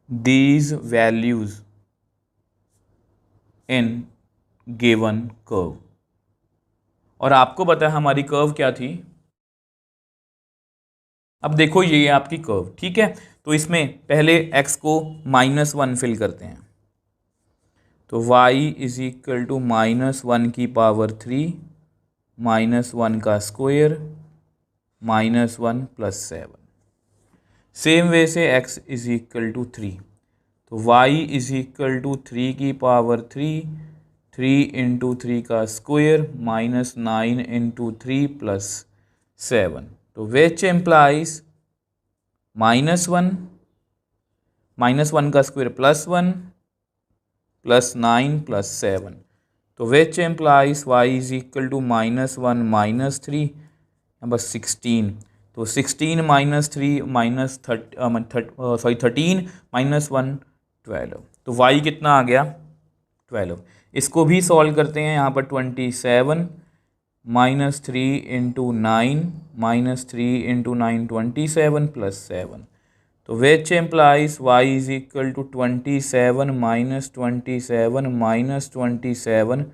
these values in given curve, और आपको पता है हमारी कर्व क्या थी। अब देखो ये आपकी कर्व, ठीक है, तो इसमें पहले x को -1 फिल करते हैं, तो y इज इक्वल टू -1 की पावर 3 -1 का स्क्वायर -1 प्लस 7। सेम वे से x इज इक्वल टू 3, तो y इज इक्वल टू 3 की पावर 3 इंटू 3 का स्क्वायर -9 इंटू 3 प्लस 7। तो विच एम्प्लाइज -1 का स्क्वायर +1 प्लस 9 प्लस 7। तो which implies y is equal to -1 minus 3 number 16। तो 16 minus 3 13 minus 1 12। तो y कितना आ गया, 12। इसको भी सॉल्व करते हैं, यहाँ पर 27 -3 इंटू 9 -3 इंटू 9 27 प्लस 7। तो which implies y is equal to 27 minus 27 minus 27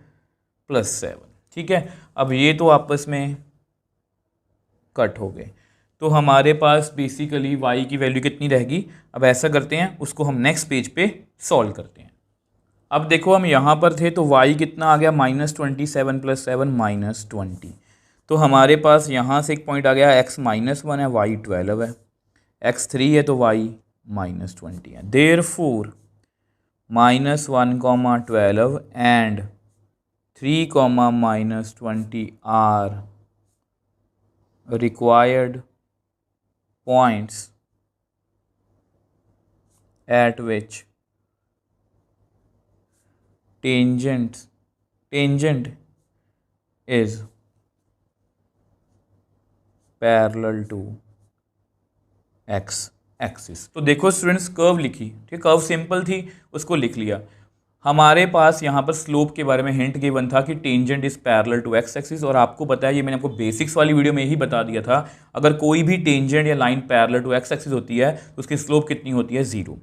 plus 7। ठीक है, अब ये तो आपस में कट हो गए, तो हमारे पास बेसिकली y की वैल्यू कितनी रहेगी। अब ऐसा करते हैं, उसको हम नेक्स्ट पेज पे सॉल्व करते हैं। अब देखो हम यहाँ पर थे, तो y कितना आ गया, -27 प्लस 7 -20। तो हमारे पास यहाँ से एक पॉइंट आ गया, x -1 है, y 12 है, x 3 है तो y -20 है। Therefore -1, 12 and 3, -20 are required points at which tangent is parallel to x axis. तो देखो स्टूडेंट्स, कर्व लिखी, ठीक, कर्व सिंपल थी, उसको लिख लिया। हमारे पास यहाँ पर स्लोप के बारे में हिंट गिवन था कि tangent is parallel to x axis, और आपको पता है, ये मैंने आपको बेसिक्स वाली वीडियो में यही बता दिया था, अगर कोई भी टेंजेंट या line parallel to x axis होती है तो उसकी स्लोप कितनी होती है, 0।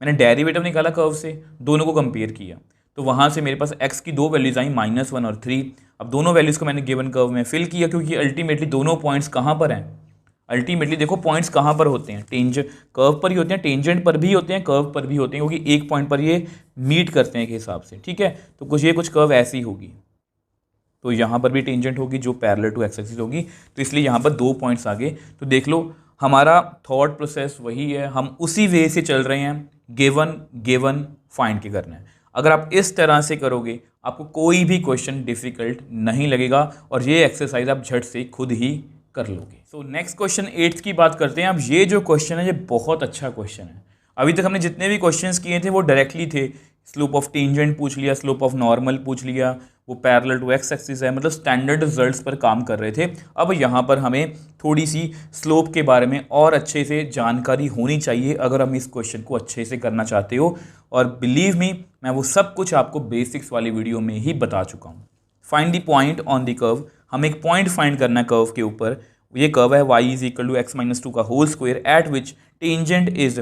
मैंने डेरिवेटिव निकाला कर्व से, दोनों को कंपेयर किया, तो वहाँ से मेरे पास x की 2 वैल्यूज आई, -1 और 3, अब दोनों वैल्यूज़ को मैंने गिवन कर्व में फिल किया, क्योंकि अल्टीमेटली दोनों पॉइंट्स कहाँ पर हैं, अल्टीमेटली देखो पॉइंट्स कहाँ पर होते हैं, टेंजेंट कर्व पर ही होते हैं, टेंजेंट पर भी होते हैं, कर्व पर भी होते हैं, क्योंकि एक पॉइंट पर ये मीट करते हैं के हिसाब से, ठीक है। तो कुछ कर्व ऐसी होगी, तो यहाँ पर भी टेंजेंट होगी जो पैरेलल टू एक्स एक्सिस होगी, तो इसलिए यहाँ पर 2 पॉइंट्स आ गए। तो देख लो हमारा थॉट प्रोसेस वही है, हम उसी वे से चल रहे हैं, गिवन फाइंड के करना है। अगर आप इस तरह से करोगे आपको कोई भी क्वेश्चन डिफिकल्ट नहीं लगेगा और ये एक्सरसाइज आप झट से खुद ही कर लोगे। सो नेक्स्ट क्वेश्चन 8th की बात करते हैं। अब ये जो क्वेश्चन है ये बहुत अच्छा क्वेश्चन है। अभी तक हमने जितने भी क्वेश्चंस किए थे वो डायरेक्टली थे, स्लोप ऑफ टेंजेंट पूछ लिया, स्लोप ऑफ नॉर्मल पूछ लिया, वो पैरेलल टू एक्स एक्सिस है, मतलब स्टैंडर्ड रिजल्ट्स पर काम कर रहे थे। अब यहाँ पर हमें थोड़ी सी स्लोप के बारे में और अच्छे से जानकारी होनी चाहिए अगर हम इस क्वेश्चन को अच्छे से करना चाहते हो, और बिलीव मी मैं वो सब कुछ आपको बेसिक्स वाली वीडियो में ही बता चुका हूँ। Find the point on the curve, हमें एक पॉइंट फाइंड करना है कर्व के ऊपर। ये कर्व है y is equal to x minus 2 का whole square at which tangent is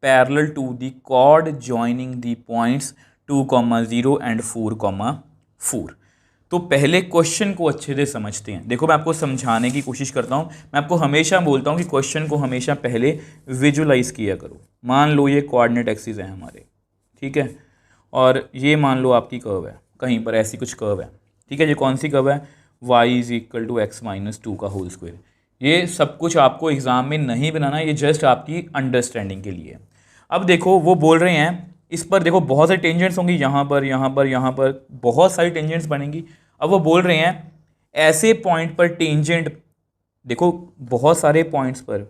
parallel to the chord joining the points 2, 0 and 4, 4। तो पहले क्वेश्चन को अच्छे से समझते हैं। देखो मैं आपको समझाने की कोशिश करता हूँ, मैं आपको हमेशा बोलता हूँ कि क्वेश्चन को हमेशा पहले विजुलाइज किया करो। मान लो ये कोऑर्डिनेट एक्सिस है हमारे, ठीक है, और ये मान लो आपकी कर्व है, कहीं पर ऐसी कुछ कर्व है, ठीक है। ये कौन सी कर्व है, y is equal to x minus 2 का होल स्क्वायर। ये सब कुछ आपको एग्जाम में नहीं बनाना, ये जस्ट आपकी अंडरस्टैंडिंग के लिए। अब देखो वो बोल रहे हैं इस पर, देखो बहुत सारी टेंजेंट्स होंगी, यहाँ पर यहाँ पर यहाँ पर बहुत सारी टेंजेंट्स बनेंगी। अब वो बोल रहे हैं ऐसे पॉइंट पर टेंजेंट, देखो बहुत सारे पॉइंट्स पर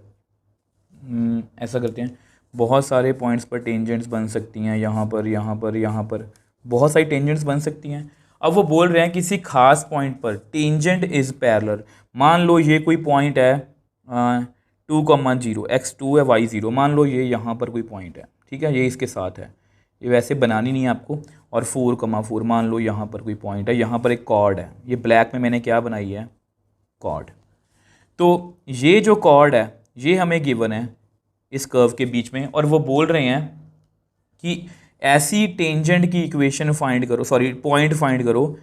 ऐसा करते हैं, बहुत सारे पॉइंट्स पर टेंजेंट्स बन सकती हैं, यहाँ पर यहाँ पर यहाँ पर बहुत सारी टेंजेंट्स बन सकती हैं। अब वो बोल रहे हैं किसी खास पॉइंट पर टेंजेंट इज पैरेलल। मान लो ये कोई पॉइंट है 2, 0, x2 है y0, मान लो ये यहाँ पर कोई पॉइंट है, ठीक है, ये इसके साथ है, ये वैसे बनानी नहीं है आपको। और 4, 4 मान लो यहाँ पर कोई पॉइंट है, यहाँ पर एक कॉर्ड है, ये ब्लैक में मैंने क्या बनाई है, कॉर्ड। तो ये जो कॉर्ड है ये हमें गिवन है इस कर्व के बीच में, और वो बोल रहे हैं कि ऐसी टेंजेंट की इक्वेशन फाइंड करो, सॉरी पॉइंट फाइंड करो।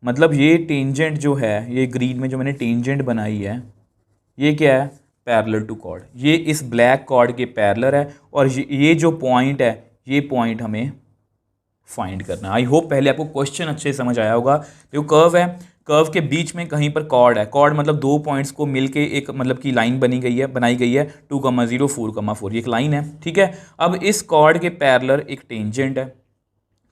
मतलब ये टेंजेंट जो है, ये ग्रीन में जो मैंने टेंजेंट बनाई है, ये क्या है, पैरेलल टू कॉर्ड, ये इस ब्लैक कॉर्ड के पैरेलल है, और ये जो पॉइंट है ये पॉइंट हमें फाइंड करना है। आई होप पहले आपको क्वेश्चन अच्छे से समझ आया होगा। देखो कर्व है, कर्व के बीच में कहीं पर कॉर्ड है, कॉर्ड मतलब 2 पॉइंट्स को मिलके एक मतलब की लाइन बनाई गई है 2, 0, 4, 4, ये एक लाइन है, ठीक है। अब इस कॉर्ड के पैरेलल एक टेंजेंट है,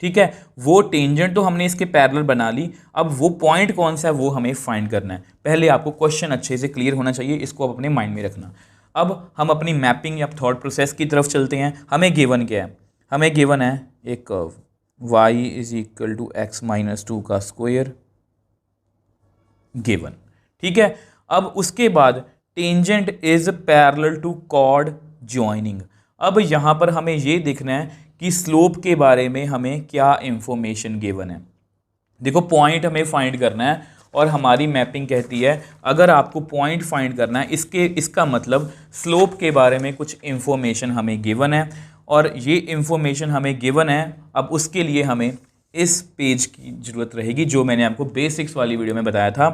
ठीक है, वो टेंजेंट तो हमने इसके पैरेलल बना ली, अब वो पॉइंट कौन सा है वो हमें फाइंड करना है। पहले आपको क्वेश्चन अच्छे से क्लियर होना चाहिए, इसको आप अपने माइंड में रखना। अब हम अपनी मैपिंग या थॉट प्रोसेस की तरफ चलते हैं। हमें गिवन क्या है, हमें गिवन है एक curve y is equal to x minus 2 का स्क्वायर गिवन, ठीक है। अब उसके बाद tangent is parallel to chord joining. अब यहाँ पर हमें ये देखना है कि स्लोप के बारे में हमें क्या इंफॉर्मेशन गिवन है। देखो पॉइंट हमें फाइंड करना है, और हमारी मैपिंग कहती है अगर आपको पॉइंट फाइंड करना है इसका मतलब स्लोप के बारे में कुछ इंफॉर्मेशन हमें गिवन है, और ये इंफॉर्मेशन हमें गिवन है। अब उसके लिए हमें इस पेज की ज़रूरत रहेगी जो मैंने आपको बेसिक्स वाली वीडियो में बताया था।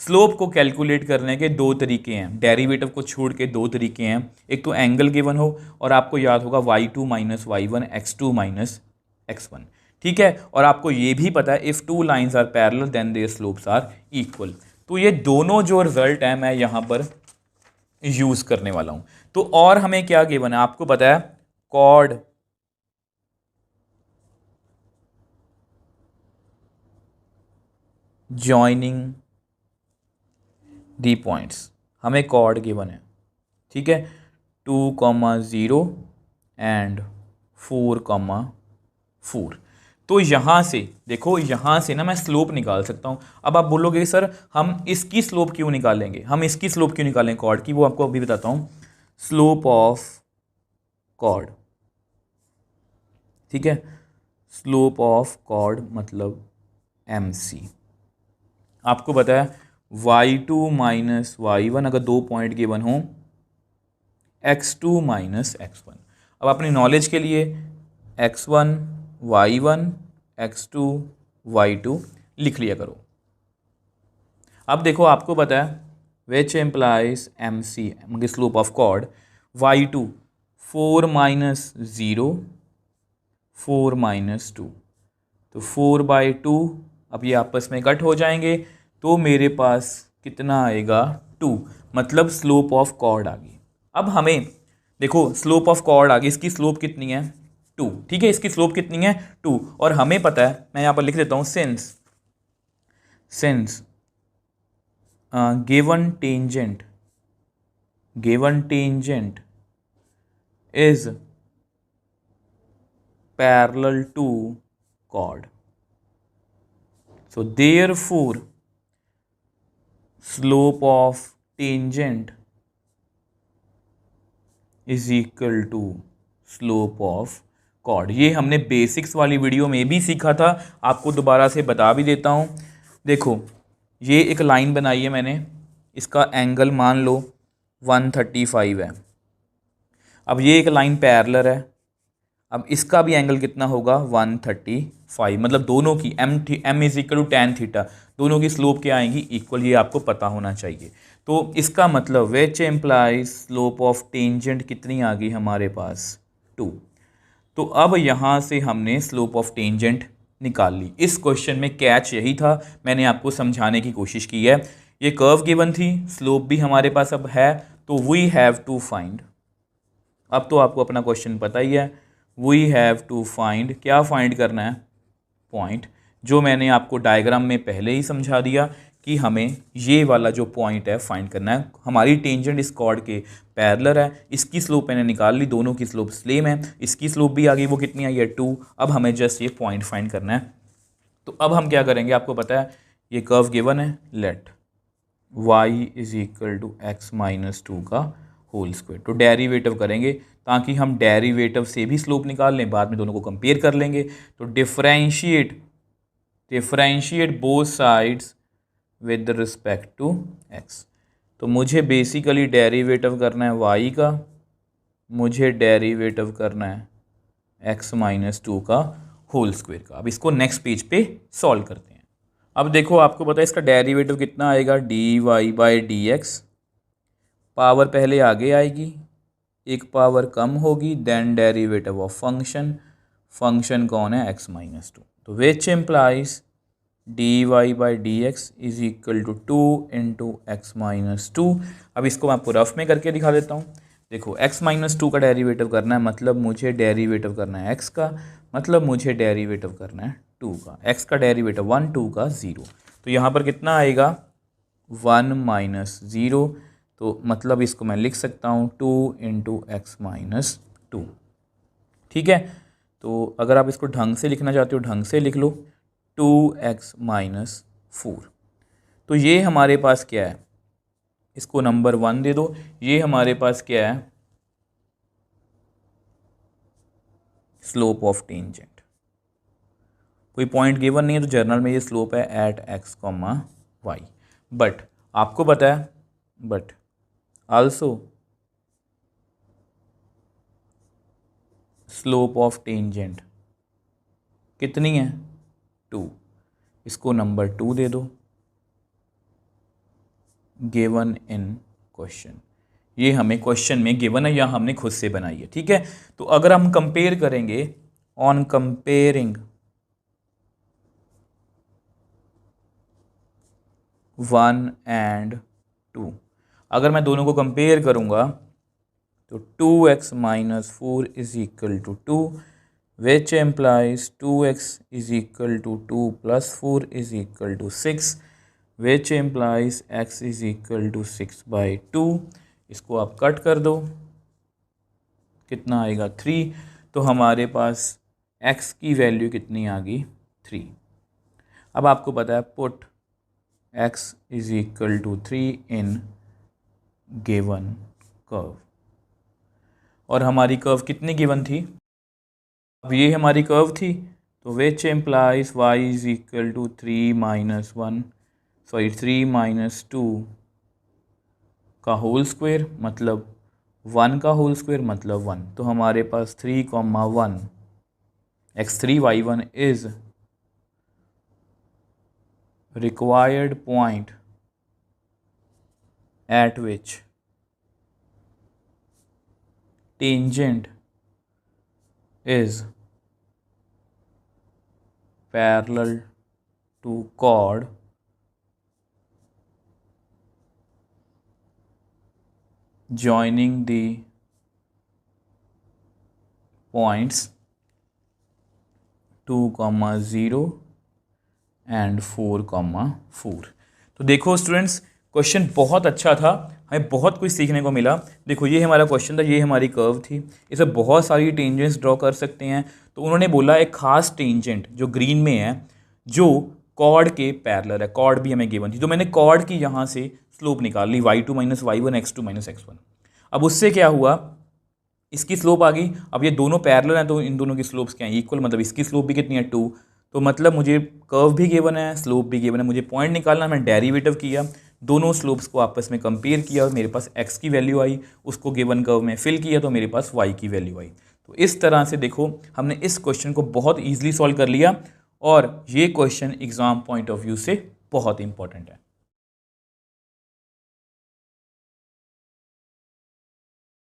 स्लोप को कैलकुलेट करने के 2 तरीके हैं, डेरिवेटिव को छोड़ के 2 तरीके हैं। एक तो एंगल गिवन हो, और आपको याद होगा y2 minus y1 x2 minus x1, ठीक है। और आपको ये भी पता है if 2 lines are parallel then their slopes are equal. तो ये दोनों जो रिजल्ट है मैं यहाँ पर यूज़ करने वाला हूँ। तो और हमें क्या गिवन है, आपको पता है कॉर्ड जॉइनिंग दी पॉइंट्स, हमें कॉर्ड गिवन है, ठीक है, 2, 0 एंड 4, 4। तो यहाँ से देखो, यहाँ से ना मैं स्लोप निकाल सकता हूँ। अब आप बोलोगे सर हम इसकी स्लोप क्यों निकालेंगे, हम इसकी स्लोप क्यों निकालेंगे कॉर्ड की, वो आपको अभी बताता हूँ। स्लोप ऑफ कॉर्ड, ठीक है, स्लोप ऑफ कॉर्ड मतलब MC। आपको पता है y2 माइनस y1 अगर 2 पॉइंट गिवन हो, x2 माइनस x1। अब अपनी नॉलेज के लिए x1 y1 x2 y2 लिख लिया करो, अब देखो आपको पता है which implies m c slope of chord y2 4 minus 0 4 minus 2, तो 4/2, अब ये आपस में कट हो जाएंगे तो मेरे पास कितना आएगा 2, मतलब स्लोप ऑफ कॉर्ड आ गई। अब हमें देखो स्लोप ऑफ कॉर्ड आ गई, इसकी स्लोप कितनी है 2, ठीक है, इसकी स्लोप कितनी है 2, और हमें पता है, मैं यहाँ पर लिख देता हूँ since given tangent is parallel to chord, so therefore slope of tangent is equal to slope of chord। ये हमने बेसिक्स वाली वीडियो में भी सीखा था, आपको दोबारा से बता भी देता हूँ। देखो ये एक लाइन बनाई है मैंने, इसका एंगल मान लो 135 है। अब ये एक लाइन पैरेलल है, अब इसका भी एंगल कितना होगा 135, मतलब दोनों की m is equal to tan theta, दोनों की स्लोप क्या आएंगी इक्वल, ये आपको पता होना चाहिए। तो इसका मतलब विच एम्प्लाइज स्लोप ऑफ टेंजेंट कितनी आ गई हमारे पास 2। तो अब यहाँ से हमने स्लोप ऑफ टेंजेंट निकाल ली। इस क्वेश्चन में कैच यही था, मैंने आपको समझाने की कोशिश की है। ये कर्व गिवन थी, स्लोप भी हमारे पास अब है, तो वी हैव टू फाइंड, अब तो आपको अपना क्वेश्चन पता ही है, वी हैव टू फाइंड, क्या फाइंड करना है पॉइंट, जो मैंने आपको डायग्राम में पहले ही समझा दिया कि हमें ये वाला जो पॉइंट है फाइंड करना है। हमारी टेंजेंट इस कॉर्ड के पैरेलल है, इसकी स्लोप मैंने निकाल ली, दोनों की स्लोप सेम है, इसकी स्लोप भी आ गई, वो कितनी आई है 2। अब हमें जस्ट ये पॉइंट फाइंड करना है। तो अब हम क्या करेंगे, आपको पता है ये कर्व गिवन है, let y is equal to x minus 2 का होल स्क्वायर, तो डेरिवेटिव करेंगे ताकि हम डेरिवेटिव से भी स्लोप निकाल लें, बाद में दोनों को कंपेयर कर लेंगे। तो differentiate both sides with respect to x। तो मुझे बेसिकली डेरिवेटिव करना है y का, मुझे डेरिवेटिव करना है x माइनस 2 का होल स्क्वायर का। अब इसको नेक्स्ट पेज पे सॉल्व करते हैं। अब देखो आपको पता है इसका डेरिवेटिव कितना आएगा, dy/dx, पावर पहले आगे आएगी, एक पावर कम होगी, देन डेरिवेटिव ऑफ फंक्शन कौन है x माइनस 2, तो which implies dy/dx is equal to 2 into x minus 2। अब इसको मैं आपको रफ में करके दिखा देता हूँ। देखो x माइनस 2 का डेरिवेटिव करना है, मतलब मुझे डेरिवेटिव करना है x का, मतलब मुझे डेरिवेटिव करना है 2 का, x का डेरिवेटिव 1, 2 का 0, तो यहाँ पर कितना आएगा 1 माइनस 0, तो मतलब इसको मैं लिख सकता हूँ 2 इंटू एक्स माइनस 2, ठीक है। तो अगर आप इसको ढंग से लिखना चाहते हो ढंग से लिख लो, 2x माइनस 4। तो ये हमारे पास क्या है, इसको नंबर 1 दे दो, ये हमारे पास क्या है स्लोप ऑफ टेंजेंट। कोई पॉइंट गिवन नहीं है तो जर्नल में ये स्लोप है एट x, y, बट आपको पता है but also slope of tangent कितनी है 2, इसको नंबर 2 दे दो, गिवन इन क्वेश्चन। ये हमें क्वेश्चन में गिवन है या हमने खुद से बनाई है, ठीक है। तो अगर हम कंपेयर करेंगे, ऑन कंपेयरिंग 1 एंड 2, अगर मैं दोनों को कंपेयर करूंगा तो 2x minus 4 is equal to 2, which implies 2x is equal to 2 plus 4 is equal to 6, which implies x is equal to 6/2। इसको आप कट कर दो, कितना आएगा 3, तो हमारे पास x की वैल्यू कितनी आ गई 3। अब आपको पता है put x is equal to 3 in given curve, और हमारी कर्व कितनी गिवन थी, अब ये हमारी कर्व थी, तो which implies y is equal to 3 minus 1, sorry 3 minus 2 का होल स्क्वायर, मतलब 1 का होल स्क्वायर मतलब 1, तो हमारे पास 3, 1 x3 y1 is required point at which tangent is parallel to chord joining the points 2, 0 and 4, 4। तो देखो स्टूडेंट्स, क्वेश्चन बहुत अच्छा था, हमें बहुत कुछ सीखने को मिला। देखो ये हमारा क्वेश्चन था, ये हमारी कर्व थी, इसमें बहुत सारी टेंजेंट्स ड्रॉ कर सकते हैं। तो उन्होंने बोला एक खास टेंजेंट जो ग्रीन में है, जो कॉर्ड के पैरेलल है, कॉर्ड भी हमें गिवन थी, तो मैंने कॉर्ड की यहाँ से स्लोप निकाल ली y2 - y1 x2 - x1। अब उससे क्या हुआ, इसकी स्लोप आ गई। अब ये दोनों पैरेलल हैं तो इन दोनों की स्लोप्स क्या है, इक्वल, मतलब इसकी स्लोप भी कितनी है 2। तो मतलब मुझे कर्व भी गिवन है, स्लोप भी गिवन है, मुझे पॉइंट निकालना, मैंने डेरिवेटिव किया, दोनों स्लोप्स को आपस में कंपेयर किया और मेरे पास x की वैल्यू आई, उसको गिवन कर्व में फिल किया तो मेरे पास y की वैल्यू आई। तो इस तरह से देखो हमने इस क्वेश्चन को बहुत ईजिली सॉल्व कर लिया और ये question exam point of view से बहुत इंपॉर्टेंट है।